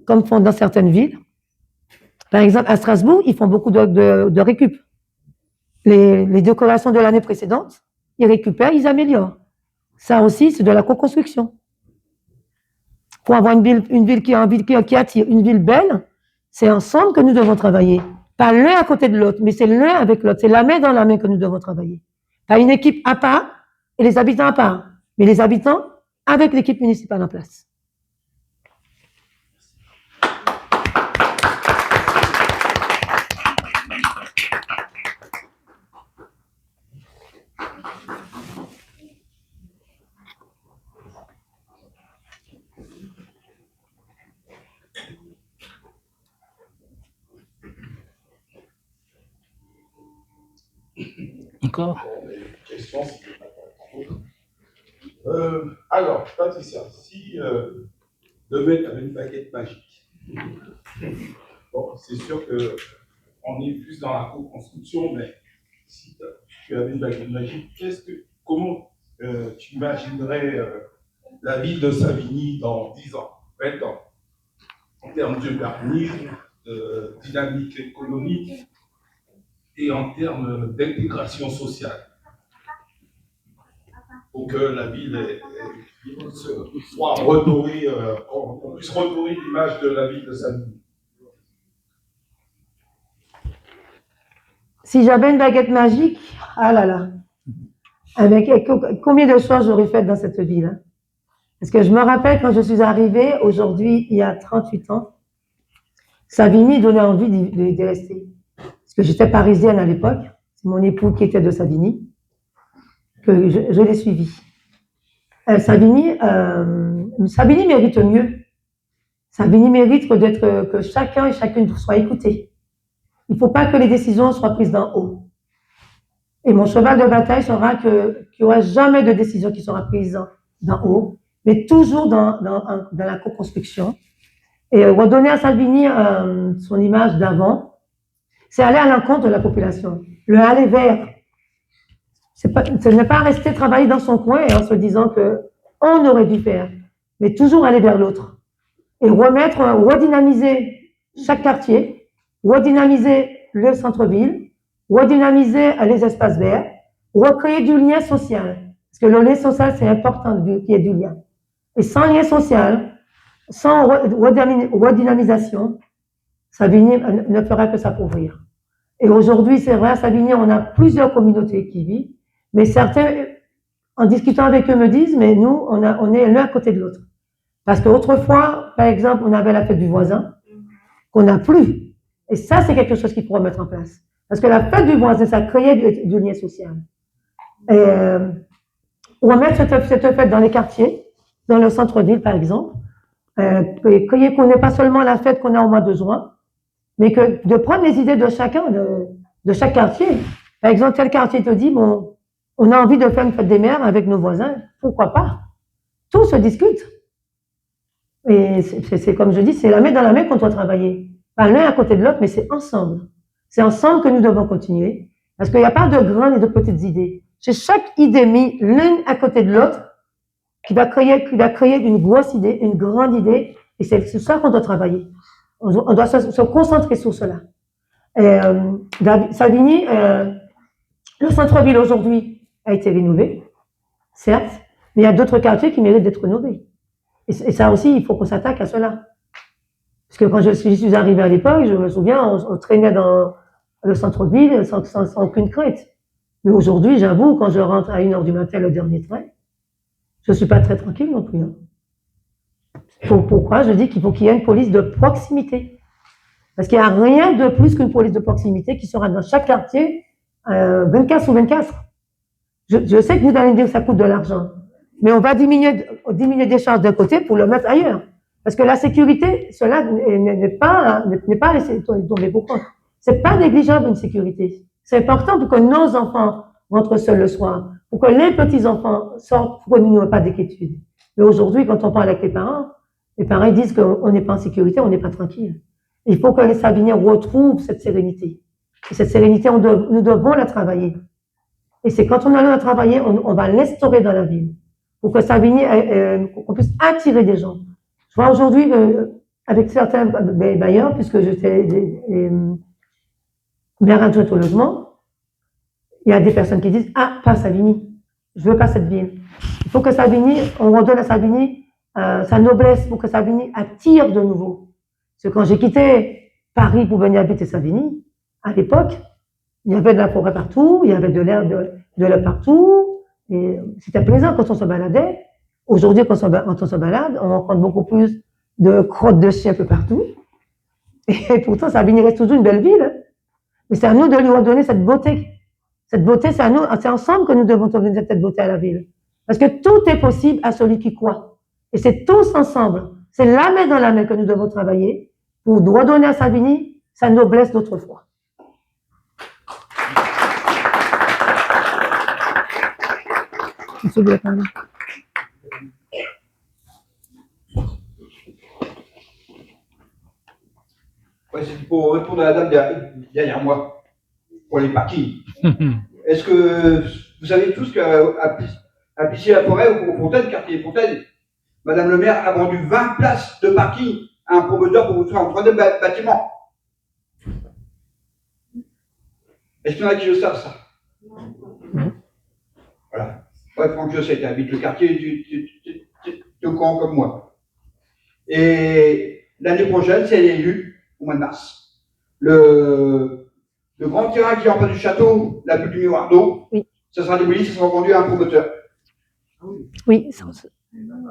S2: comme font dans certaines villes? Par exemple, à Strasbourg, ils font beaucoup de récup. Les décorations de l'année précédente, ils récupèrent, ils améliorent. Ça aussi, c'est de la co-construction. Pour avoir une ville qui attire, une ville belle, c'est ensemble que nous devons travailler. Pas l'un à côté de l'autre, mais c'est l'un avec l'autre. C'est la main dans la main que nous devons travailler. Pas une équipe à part et les habitants à part, mais les habitants avec l'équipe municipale en place.
S4: Encore?
S11: Alors, Patricia, si demain tu avais une baguette magique, bon, c'est sûr que on est plus dans la co-construction, mais si tu avais une baguette magique, comment tu imaginerais la ville de Savigny dans 10 ans, 20 ans, en termes d'urbanisme, de dynamique économique et en termes d'intégration sociale, pour que la ville soit redorée, qu'on puisse redorer l'image de la ville de Savigny.
S2: Si j'avais une baguette magique, ah là là, avec combien de choses j'aurais faites dans cette ville, hein? Parce que je me rappelle quand je suis arrivée, aujourd'hui, il y a 38 ans, Savigny donnait envie d'y rester. Parce que j'étais parisienne à l'époque, c'est mon époux qui était de Savigny, que je l'ai suivi. Savigny mérite mieux. Savigny mérite que chacun et chacune soit écouté. Il ne faut pas que les décisions soient prises d'en haut. Et mon cheval de bataille sera qu'il n'y aura jamais de décision qui sera prise d'en haut, mais toujours dans la co-construction. Et redonner à Salvini son image d'avant, c'est aller à l'encontre de la population, le aller vers. Ce n'est pas rester travailler dans son coin et en se disant qu'on aurait dû faire, mais toujours aller vers l'autre. Et redynamiser chaque quartier, redynamiser le centre-ville, redynamiser les espaces verts, recréer du lien social. Parce que le lien social, c'est important qu'il y ait du lien. Et sans lien social, sans redynamisation, Savigny ne fera que s'appauvrir. Et aujourd'hui, c'est vrai, à Savigny, on a plusieurs communautés qui vivent, mais certains, en discutant avec eux, me disent, mais nous, on est l'un à côté de l'autre. Parce qu'autrefois, par exemple, on avait la fête du voisin, qu'on n'a plus. Et ça, c'est quelque chose qu'il faut mettre en place. Parce que la fête du voisin, ça créait du lien social. Et, on va mettre cette fête dans les quartiers, dans le centre-ville, par exemple, qu'on n'ait pas seulement la fête qu'on a au mois de juin, mais que de prendre les idées de chacun, de chaque quartier. Par exemple, tel quartier te dit, bon, on a envie de faire une fête des mères avec nos voisins, pourquoi pas? Tout se discute. Et c'est comme je dis, c'est la main dans la main qu'on doit travailler. Pas l'un à côté de l'autre, mais c'est ensemble. C'est ensemble que nous devons continuer. Parce qu'il n'y a pas de grandes et de petites idées. C'est chaque idée mise l'une à côté de l'autre qui va créer une grosse idée, une grande idée. Et c'est ça qu'on doit travailler. On doit se concentrer sur cela. Savigny, le centre-ville aujourd'hui a été rénové, certes, mais il y a d'autres quartiers qui méritent d'être rénovés. Et ça aussi, il faut qu'on s'attaque à cela. Parce que quand je suis arrivée à l'époque, je me souviens, on traînait dans le centre-ville sans aucune crainte. Mais aujourd'hui, j'avoue, quand je rentre à 1h du matin le dernier train, je ne suis pas très tranquille non plus. Hein. Pourquoi je dis qu'il faut qu'il y ait une police de proximité. Parce qu'il n'y a rien de plus qu'une police de proximité qui sera dans chaque quartier 24 sur 24. Je sais que vous allez me dire que ça coûte de l'argent. Mais on va diminuer des charges d'un côté pour le mettre ailleurs. Parce que la sécurité, cela n'est pas laissé tomber pour compte. C'est pas négligeable une sécurité. C'est important pour que nos enfants rentrent seuls le soir, pour que les petits-enfants sortent, pour que nous n'ayons pas d'inquiétude. Mais aujourd'hui, quand on parle avec les parents disent qu'on n'est pas en sécurité, on n'est pas tranquille. Il faut que les Savignyens retrouvent cette sérénité. Et cette sérénité, nous devons la travailler. Et c'est quand on a la travailler, on va l'instaurer dans la ville. Pour que Savigny, qu'on puisse attirer des gens. Je vois aujourd'hui, avec certains bailleurs, puisque j'étais maire adjointe au logement, il y a des personnes qui disent, ah, pas Savigny. Je veux pas cette ville. Il faut que Savigny, on redonne à Savigny sa noblesse pour que Savigny attire de nouveau. Parce que quand j'ai quitté Paris pour venir habiter Savigny, à l'époque, il y avait de la forêt partout, il y avait de l'air partout, et c'était plaisant quand on se baladait. Aujourd'hui, quand on se balade, on rencontre beaucoup plus de crottes de chiens un peu partout. Et pourtant, Savigny reste toujours une belle ville. Mais c'est à nous de lui redonner cette beauté. Cette beauté, c'est ensemble que nous devons donner cette beauté à la ville. Parce que tout est possible à celui qui croit. Et c'est tous ensemble. C'est la main dans la main que nous devons travailler pour redonner à Savigny sa noblesse d'autrefois. Monsieur le Président.
S3: Ouais, c'est pour répondre à la dame derrière moi, pour les parkings. Est-ce que vous savez tous qu'à Plessis-la-Forêt, au Fontaine, quartier des Fontaines, Madame le maire a vendu 20 places de parking à un promoteur pour construire un troisième bâtiment. Est-ce qu'il y en a qui le savent, ça? Voilà. Ouais, Franck Josset, tu habites le quartier, tu es au courant comme moi. Et l'année prochaine, c'est élu, au mois de mars, le Le grand terrain qui est en face du château, la bulle du miroir d'eau,
S2: Oui.
S3: ça sera démoli, ça sera vendu à un promoteur.
S2: Oui,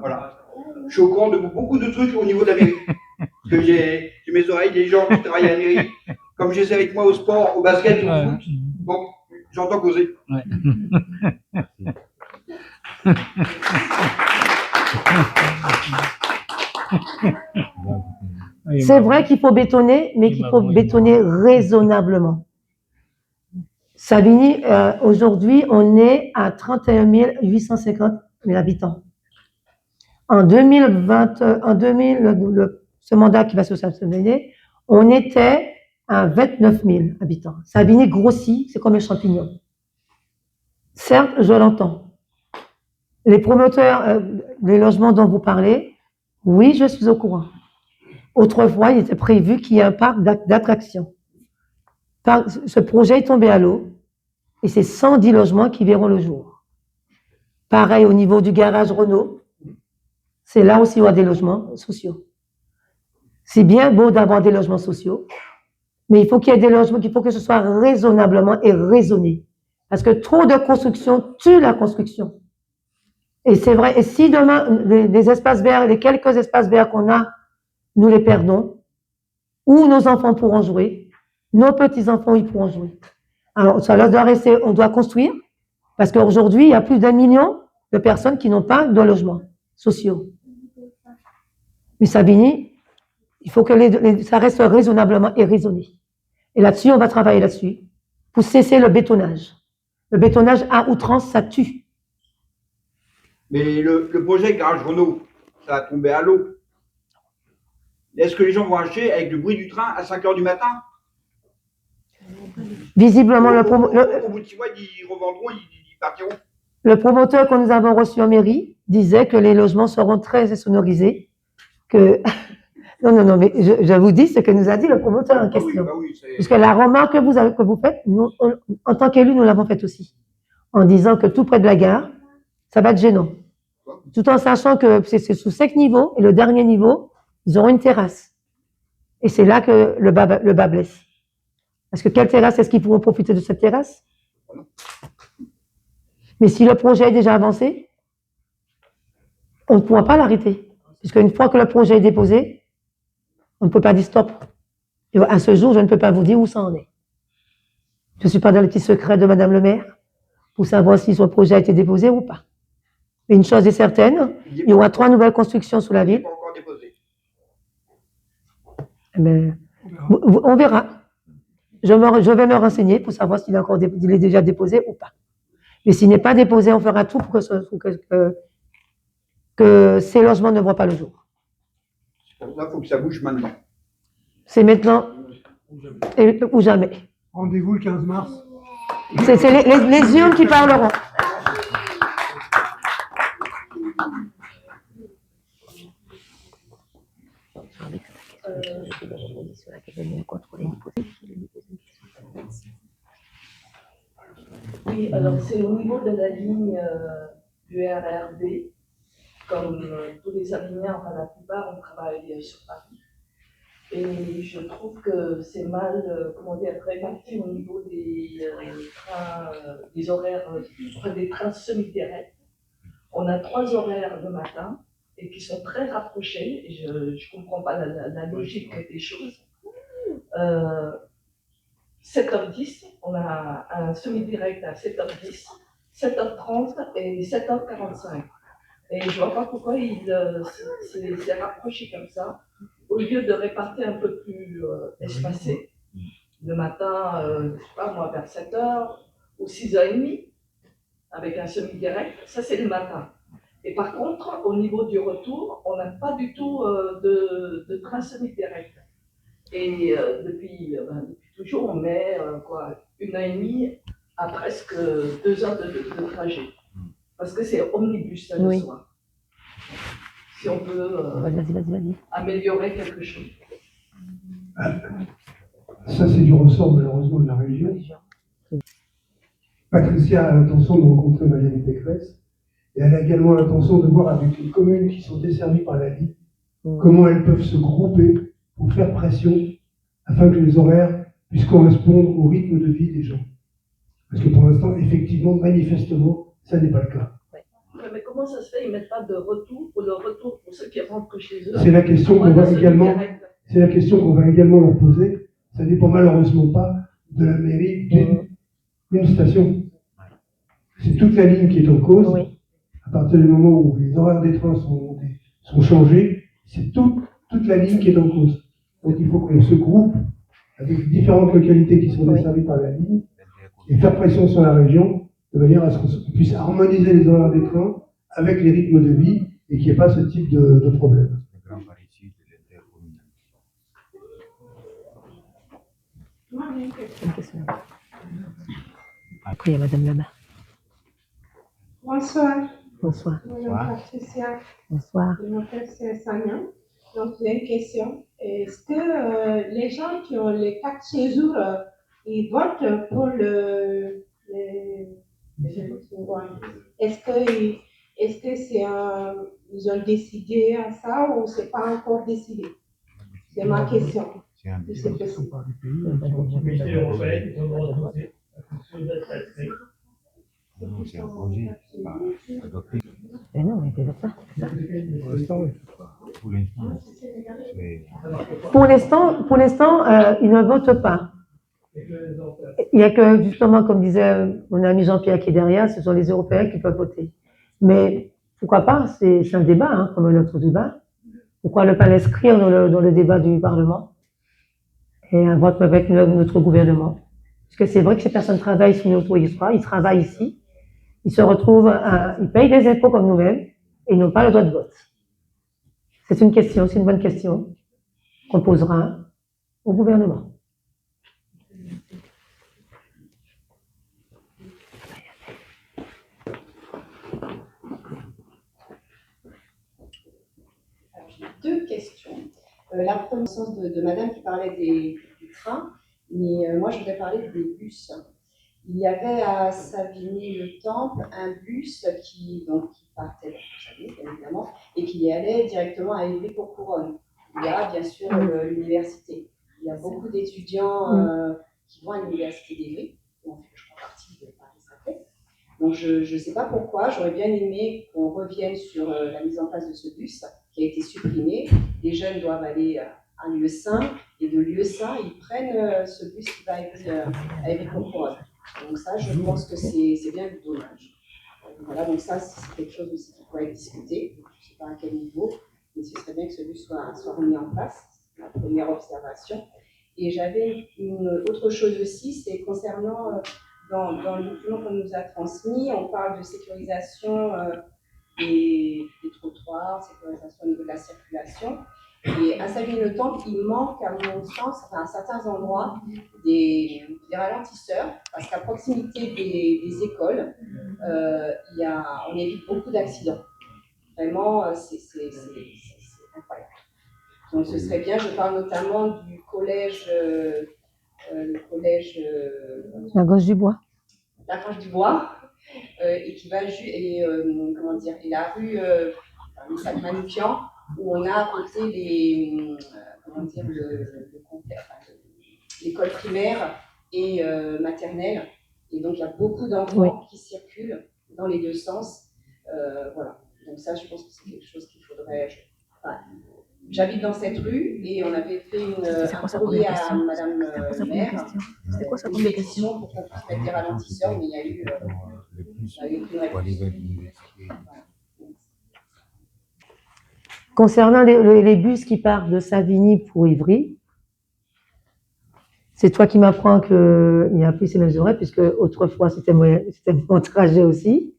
S3: Voilà. Je suis au courant de beaucoup de trucs au niveau de la mairie. Parce que j'ai mes oreilles des gens qui travaillent à la mairie. Comme je les ai avec moi au sport, au basket, au foot. Donc, j'entends causer.
S4: Ouais.
S2: c'est vrai qu'il faut bétonner, mais qu'il faut bétonner raisonnablement. Savigny, aujourd'hui, on est à 31 850 habitants. En 2020, ce mandat qui va se terminer, on était à 29 000 habitants. Savigny grossit, c'est comme un champignon. Certes, je l'entends. Les promoteurs des logements dont vous parlez, oui, je suis au courant. Autrefois, il était prévu qu'il y ait un parc d'attractions. Ce projet est tombé à l'eau et c'est 110 logements qui verront le jour. Pareil au niveau du garage Renault, c'est là aussi où il y a des logements sociaux. C'est bien beau d'avoir des logements sociaux, mais il faut qu'il y ait des logements, il faut que ce soit raisonnablement et raisonné. Parce que trop de construction tue la construction. Et c'est vrai, et si demain, les espaces verts, les quelques espaces verts qu'on a, nous les perdons, où nos enfants pourront jouer, nos petits-enfants, ils pourront jouer. Alors, ça doit rester, on doit construire, parce qu'aujourd'hui, il y a plus d'1 million de personnes qui n'ont pas de logements sociaux. Mais Savigny, il faut que ça reste raisonnablement et raisonné. Et là-dessus, on va travailler là-dessus, pour cesser le bétonnage. Le bétonnage à outrance, ça tue.
S3: Mais le projet Garage Renault, ça a tombé à l'eau. Est-ce que les gens vont acheter avec le bruit du train à 5 h du matin?
S2: Visiblement,
S3: au bout de 6 mois, ils revendront, ils partiront.
S2: Le promoteur que nous avons reçu en mairie disait que les logements seront très sonorisés. Que... non, mais je vous dis ce que nous a dit le promoteur en question. Parce que la remarque que vous faites, nous, en tant qu'élus, nous l'avons faite aussi. En disant que tout près de la gare, ça va être gênant. Tout en sachant que c'est sous 5 niveaux, et le dernier niveau, ils auront une terrasse. Et c'est là que le bas blesse. Parce que quelle terrasse est-ce qu'ils pourront profiter de cette terrasse? Mais si le projet est déjà avancé, on ne pourra pas l'arrêter. Puisque une fois que le projet est déposé, on ne peut pas dire stop. Et à ce jour, je ne peux pas vous dire où ça en est. Je ne suis pas dans les petits secrets de Madame le maire pour savoir si son projet a été déposé ou pas. Mais une chose est certaine, il y aura 3 nouvelles constructions sous la ville. Mais, on verra. Je vais me renseigner pour savoir s'il est déjà déposé ou pas. Mais s'il n'est pas déposé, on fera tout pour que ces logements ne voient pas le jour.
S3: Pour ça, il faut que ça bouge maintenant.
S2: C'est maintenant ou jamais.
S1: Rendez-vous le 15 mars.
S2: C'est les urnes qui parleront.
S12: Oui, alors c'est au niveau de la ligne du RRD. Comme tous les Savignats, enfin la plupart, on travaille sur Paris. Et je trouve que c'est mal, réparti au niveau des trains, des horaires, des trains semi-directs. On a 3 horaires le matin et qui sont très rapprochés. Et je ne comprends pas la logique des choses. 7h10, on a un semi-direct à 7h10, 7h30 et 7h45. Et je ne vois pas pourquoi c'est rapproché comme ça, au lieu de répartir un peu plus espacé. Le matin, je ne sais pas moi, vers 7h ou 6h30, avec un semi-direct, ça c'est le matin. Et par contre, au niveau du retour, on n'a pas du tout de train semi-direct. Et depuis toujours, on met 1h30 à presque 2 heures de trajet. Parce que c'est omnibus le soir. Si on peut améliorer quelque chose.
S1: Ça, c'est du ressort malheureusement de la région. Patricia a l'intention de rencontrer Valérie Pécresse et elle a également l'intention de voir avec les communes qui sont desservies par la ville comment elles peuvent se grouper pour faire pression afin que les horaires puisse correspondre au rythme de vie des gens. Parce que pour l'instant, effectivement, manifestement, ça n'est pas le cas.
S12: Ouais, mais comment ça se fait, ils ne mettent pas de retour pour le retour pour ceux qui rentrent chez eux?
S1: C'est la question qu'on va également, c'est la question qu'on va également leur poser. Ça dépend malheureusement pas de la mairie d'une station. C'est toute la ligne qui est en cause.
S2: Oui.
S1: À partir du moment où les horaires des trains sont changés, c'est toute la ligne qui est en cause. Donc il faut qu'on se groupe avec différentes localités qui sont desservies par la ligne et faire pression sur la région de manière à ce qu'on puisse harmoniser les horaires des trains avec les rythmes de vie et qu'il n'y ait pas ce type de problème.
S2: Une question. Après, il y a Madame là-bas.
S8: Bonsoir.
S2: Bonsoir.
S8: Madame Patricia.
S2: Bonsoir.
S8: Je m'appelle Sania. Donc, j'ai une question. Est-ce que les gens qui ont les 4 séjours, ils votent pour est-ce que c'est ils ont décidé à ça ou c'est pas encore décidé? C'est ma question. Si c'est possible.
S2: Mais non, mais déjà pas. Pour l'instant, ils ne votent pas. Il n'y a que, justement, comme disait mon ami Jean-Pierre qui est derrière, ce sont les Européens qui peuvent voter. Mais pourquoi pas, c'est un débat, hein, comme un autre débat. Pourquoi ne pas l'inscrire dans le débat du Parlement et un vote avec notre gouvernement? Parce que c'est vrai que ces personnes travaillent sur notre territoire, ils travaillent ici, ils se retrouvent, ils payent des impôts comme nous-mêmes et ils n'ont pas le droit de vote. C'est une question, c'est une bonne question qu'on posera au gouvernement.
S6: Deux questions. La première sens de madame qui parlait du train, mais moi je voudrais parler des bus. Il y avait à Savigny-le-Temple un bus qui partait de Savigny, bien évidemment, et qui allait directement à Évry-Courcouronnes. Il y a bien sûr l'université. Il y a beaucoup d'étudiants qui vont à l'université d'Évry, dont je fais partie de Paris-Saclay. Donc je ne sais pas pourquoi, j'aurais bien aimé qu'on revienne sur la mise en place de ce bus qui a été supprimé. Les jeunes doivent aller à Lieu-Saint et de Lieu-Saint, ils prennent ce bus qui va à Évry-Courcouronnes. Donc ça, je pense que c'est bien dommage. Voilà, donc ça, c'est quelque chose aussi qui pourrait être discuté. Je ne sais pas à quel niveau, mais ce serait bien que ce bus soit remis en place. C'est la première observation. Et j'avais une autre chose aussi, c'est concernant, dans le document qu'on nous a transmis, on parle de sécurisation des trottoirs, sécurisation au niveau de la circulation. Et à Savigny-le-Temple, il manque, à mon sens, à certains endroits, des ralentisseurs, parce qu'à proximité des écoles, on évite beaucoup d'accidents. Vraiment, c'est incroyable. Donc ce serait bien, je parle notamment du collège, le collège...
S2: La Gauche du Bois.
S6: La Gauche du Bois, et qui va et la rue Michel Manoukian, où on a à côté l'école primaire et maternelle. Et donc il y a beaucoup d'enfants qui circulent dans les deux sens. Voilà. Donc ça, je pense que c'est quelque chose qu'il faudrait... J'habite dans cette rue et on avait fait un courrier à Madame le maire.
S2: C'était quoi sa première question?
S6: Pour qu'on puisse mettre des ralentisseurs, mais il y a eu une réponse.
S2: Concernant les bus qui partent de Savigny pour Ivry, c'est toi qui m'apprends qu'il n'y a plus ces mêmes horaires, puisque autrefois c'était mon trajet aussi.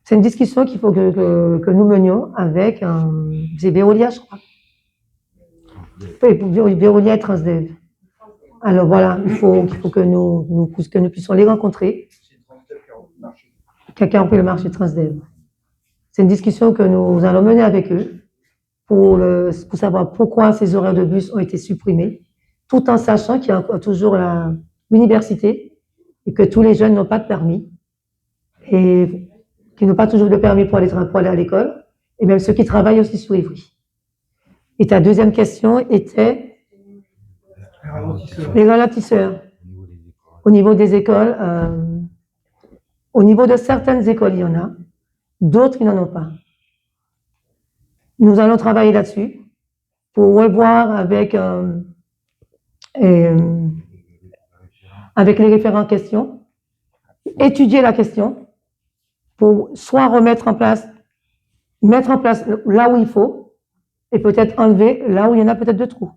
S2: C'est une discussion qu'il faut que nous menions avec c'est Veolia, je crois. Oui, Veolia et Transdev. Alors voilà, il faut que nous puissions les rencontrer. Quelqu'un remplit le marché Transdev. C'est une discussion que nous allons mener avec eux pour savoir pourquoi ces horaires de bus ont été supprimés, tout en sachant qu'il y a toujours l'université et que tous les jeunes n'ont pas de permis et qui n'ont pas toujours de permis pour aller à l'école, et même ceux qui travaillent aussi sur Ivry. Et ta deuxième question était Les ralentisseurs. Au niveau des écoles, au niveau de certaines écoles, il y en a, d'autres qui n'en ont pas. Nous allons travailler là-dessus pour revoir avec les référents en question, étudier la question pour soit mettre en place là où il faut et peut-être enlever là où il y en a peut-être de trous.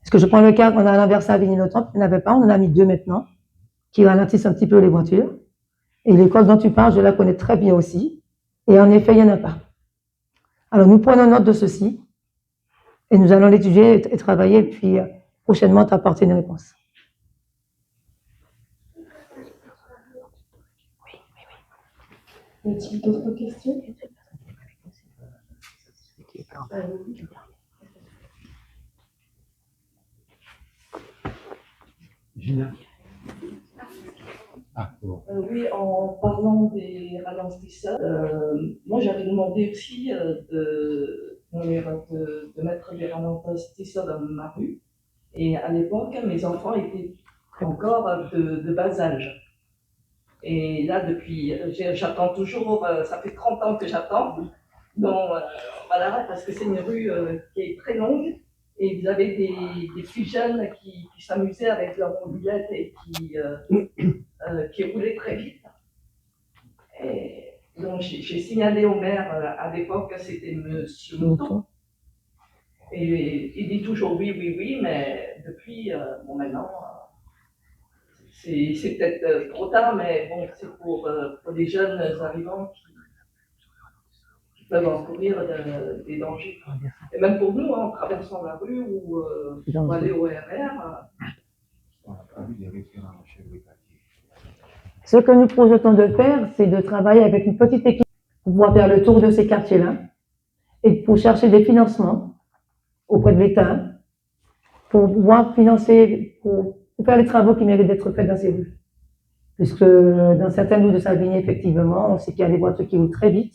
S2: Parce que je prends le cas, on a l'inverse à Avignon-Autant, il n'y en avait pas, on en a mis 2 maintenant, qui ralentissent un petit peu les voitures. Et l'école dont tu parles, je la connais très bien aussi. Et en effet, il n'y en a pas. Alors, nous prenons note de ceci et nous allons l'étudier et travailler, puis prochainement t'apporter une réponse.
S8: Y a-t-il d'autres questions?
S12: Oui, en parlant des ralentisseurs, moi j'avais demandé aussi de mettre des ralentisseurs dans ma rue. Et à l'époque, mes enfants étaient encore de bas âge. Et là, depuis, j'attends toujours, ça fait 30 ans que j'attends. Donc voilà, parce que c'est une rue qui est très longue. Et vous avez des plus jeunes qui s'amusaient avec leur mobilette et qui roulaient très vite. Et donc j'ai signalé au maire, à l'époque c'était Monsieur Mouton. Et il dit toujours oui, oui, oui, mais depuis, bon maintenant, c'est peut-être trop tard, mais bon, c'est pour les jeunes arrivants qui peuvent encourir des dangers. Et même pour nous, en traversant la rue ou pour aller au RR.
S2: Ce que nous projetons de faire, c'est de travailler avec une petite équipe pour pouvoir faire le tour de ces quartiers-là et pour chercher des financements auprès de l'État pour pouvoir financer, pour faire les travaux qui méritent d'être faits dans ces rues. Puisque dans certaines rues de Savigny, effectivement, on sait qu'il y a des voitures qui roulent très vite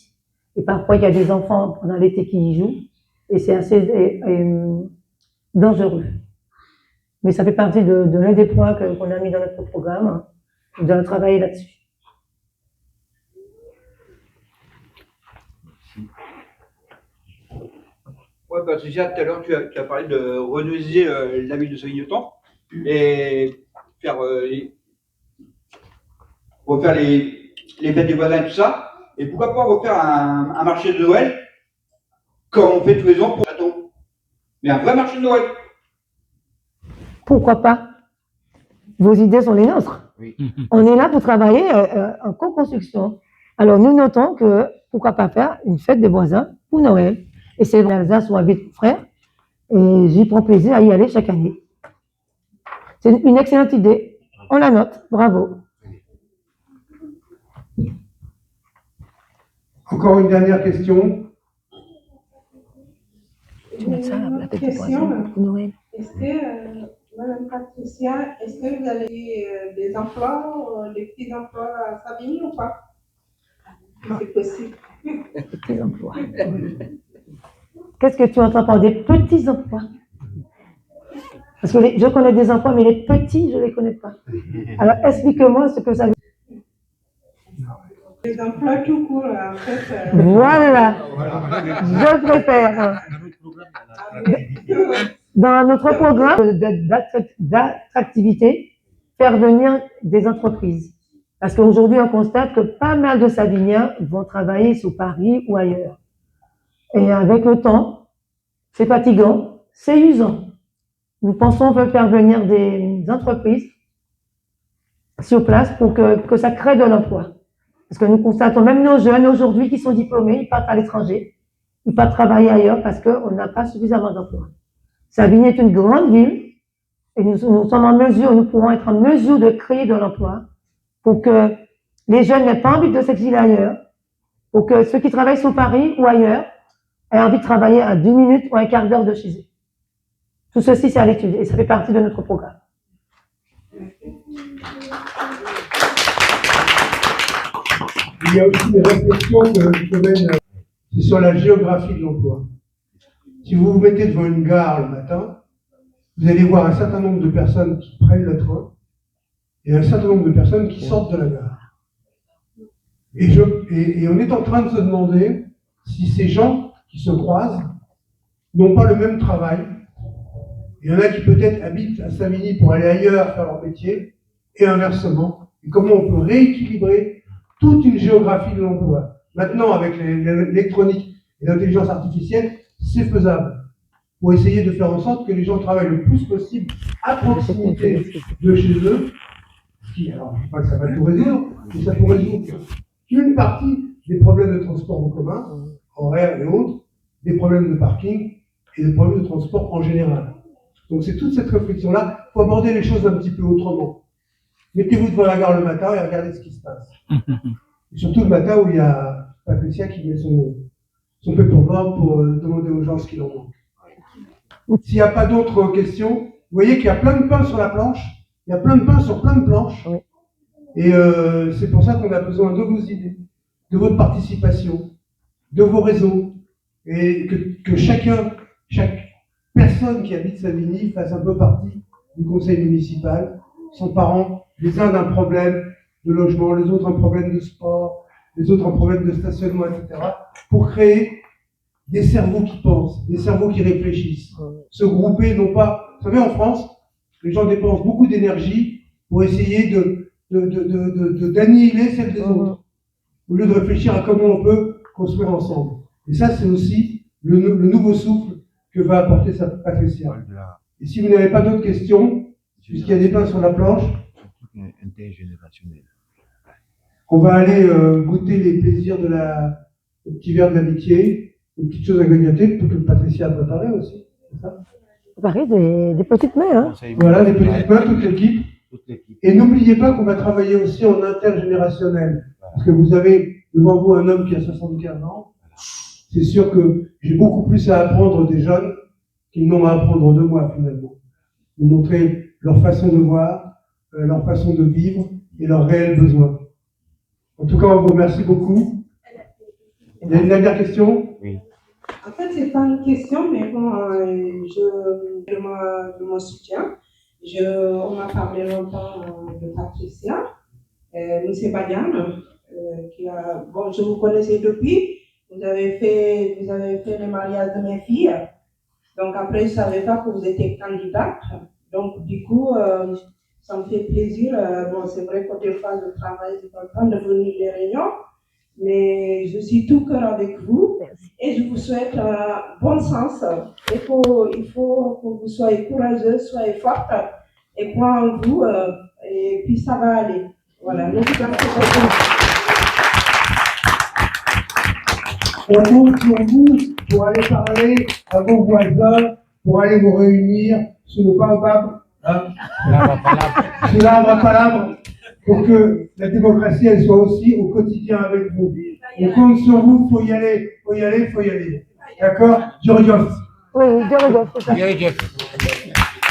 S2: et parfois il y a des enfants pendant l'été qui y jouent et c'est assez dangereux. Mais ça fait partie de l'un des points qu'on a mis dans notre programme. Nous allons travailler là-dessus.
S3: Ouais, Patricia, tout à l'heure, tu as parlé de renouveler la ville de Savigny-Autant et refaire les fêtes des voisins et tout ça. Et pourquoi pas refaire un marché de Noël comme on fait tous les ans pour Château. Mais un vrai marché de Noël.
S2: Pourquoi pas? Vos idées sont les nôtres.
S3: Oui.
S2: On est là pour travailler en co-construction. Alors, nous notons que pourquoi pas faire une fête des voisins pour Noël. Et c'est l'Alsace ou un vite frère. Et j'y prends plaisir à y aller chaque année. C'est une excellente idée. On la note. Bravo.
S1: Encore une dernière question.
S8: Une question. Est-ce que, Madame Patricia, est-ce que vous avez des emplois, des petits emplois à Savigny ou pas? C'est possible.
S2: Petits emplois. Qu'est-ce que tu entends par des petits emplois? Parce que je connais des emplois, mais les petits, je ne les connais pas. Alors, explique-moi ce que ça veut dire.
S8: Les emplois tout court, en fait.
S2: Voilà. Je préfère. Dans notre programme d'attractivité, faire venir des entreprises. Parce qu'aujourd'hui, on constate que pas mal de Savigniens vont travailler sur Paris ou ailleurs. Et avec le temps, c'est fatigant, c'est usant. Nous pensons faire venir des entreprises sur place pour que ça crée de l'emploi. Parce que nous constatons, même nos jeunes aujourd'hui qui sont diplômés, ils partent à l'étranger, ils partent travailler ailleurs parce qu'on n'a pas suffisamment d'emplois. Savigny est une grande ville et nous sommes en mesure, nous pourrons être en mesure de créer de l'emploi pour que les jeunes n'aient pas envie de s'exiler ailleurs, pour que ceux qui travaillent sur Paris ou ailleurs aient envie de travailler à 10 minutes ou un quart d'heure de chez eux. Tout ceci, c'est à l'étude et ça fait partie de notre programme.
S1: Il y a aussi des réflexions que je mène, c'est sur la géographie de l'emploi. Si vous vous mettez devant une gare le matin, vous allez voir un certain nombre de personnes qui prennent le train et un certain nombre de personnes qui sortent de la gare. Et on est en train de se demander si ces gens qui se croisent n'ont pas le même travail. Il y en a qui peut-être habitent à Savigny pour aller ailleurs faire leur métier, et inversement. Et comment on peut rééquilibrer toute une géographie de l'emploi. Maintenant, avec l'électronique et l'intelligence artificielle, c'est faisable. Pour essayer de faire en sorte que les gens travaillent le plus possible à proximité de chez eux. Alors, je ne dis pas que ça va tout résoudre, mais ça peut résoudre une partie des problèmes de transport en commun, horaires et autres, des problèmes de parking et des problèmes de transport en général. Donc c'est toute cette réflexion-là. Il faut aborder les choses un petit peu autrement. Mettez-vous devant la gare le matin et regardez ce qui se passe. Et surtout le matin où il y a Patricia qui met son paperboard pour demander aux gens ce qu'il en manque. S'il n'y a pas d'autres questions, vous voyez qu'il y a plein de pain sur la planche. Il y a plein de pain sur plein de planches. Oui. Et c'est pour ça qu'on a besoin de vos idées, de votre participation, de vos réseaux. Et que chaque personne qui habite Savigny fasse un peu partie du conseil municipal. Son parent, les uns d'un problème de logement, les autres un problème de sport, les autres un problème de stationnement, etc. Pour créer des cerveaux qui pensent, des cerveaux qui réfléchissent. Se grouper, non pas... Vous savez, en France, les gens dépensent beaucoup d'énergie pour essayer d'annihiler celle des autres, au lieu de réfléchir à comment on peut construire ensemble. Et ça, c'est aussi le nouveau souffle que va apporter sa Patricia. Et si vous n'avez pas d'autres questions, puisqu'il y a des pains sur la planche, on va aller goûter les plaisirs de le petit verre de l'amitié, une petite chose à grignoter, que Patricia a préparé aussi. C'est ça?
S2: Préparer des petites mains, hein.
S1: Voilà, des petites mains, toute l'équipe. Et n'oubliez pas qu'on va travailler aussi en intergénérationnel. Parce que vous avez devant vous un homme qui a 75 ans. C'est sûr que j'ai beaucoup plus à apprendre des jeunes qu'ils n'ont à apprendre de moi, finalement. Vous montrer leur façon de voir, leur façon de vivre et leurs réels besoins. En tout cas, on vous remercie beaucoup. Il y a une dernière question?
S8: Oui. En fait, c'est pas une question, mais bon, je me soutiens. On m'a parlé longtemps de Patricia, M. Badian, bon, je vous connaissais depuis. Vous avez fait le mariage de mes filles. Donc après, je ne savais pas que vous étiez candidate. Donc du coup, ça me fait plaisir. Bon, c'est vrai que des fois, je travaille, je suis en train de venir les réunions. Mais je suis tout cœur avec vous. Et je vous souhaite bon sens. Il faut que vous soyez courageuse, soyez forte. Et croyez en vous. Et puis ça va aller. Voilà. Donc,
S1: on compte sur vous pour aller parler à vos voisins, pour aller vous réunir sous le baobab, sous l'arbre à palabres, pour que la démocratie elle soit aussi au quotidien avec vous. On compte sur vous, faut y aller. D'accord? Djurgiof.
S2: Oui, Djurgiof, c'est ça.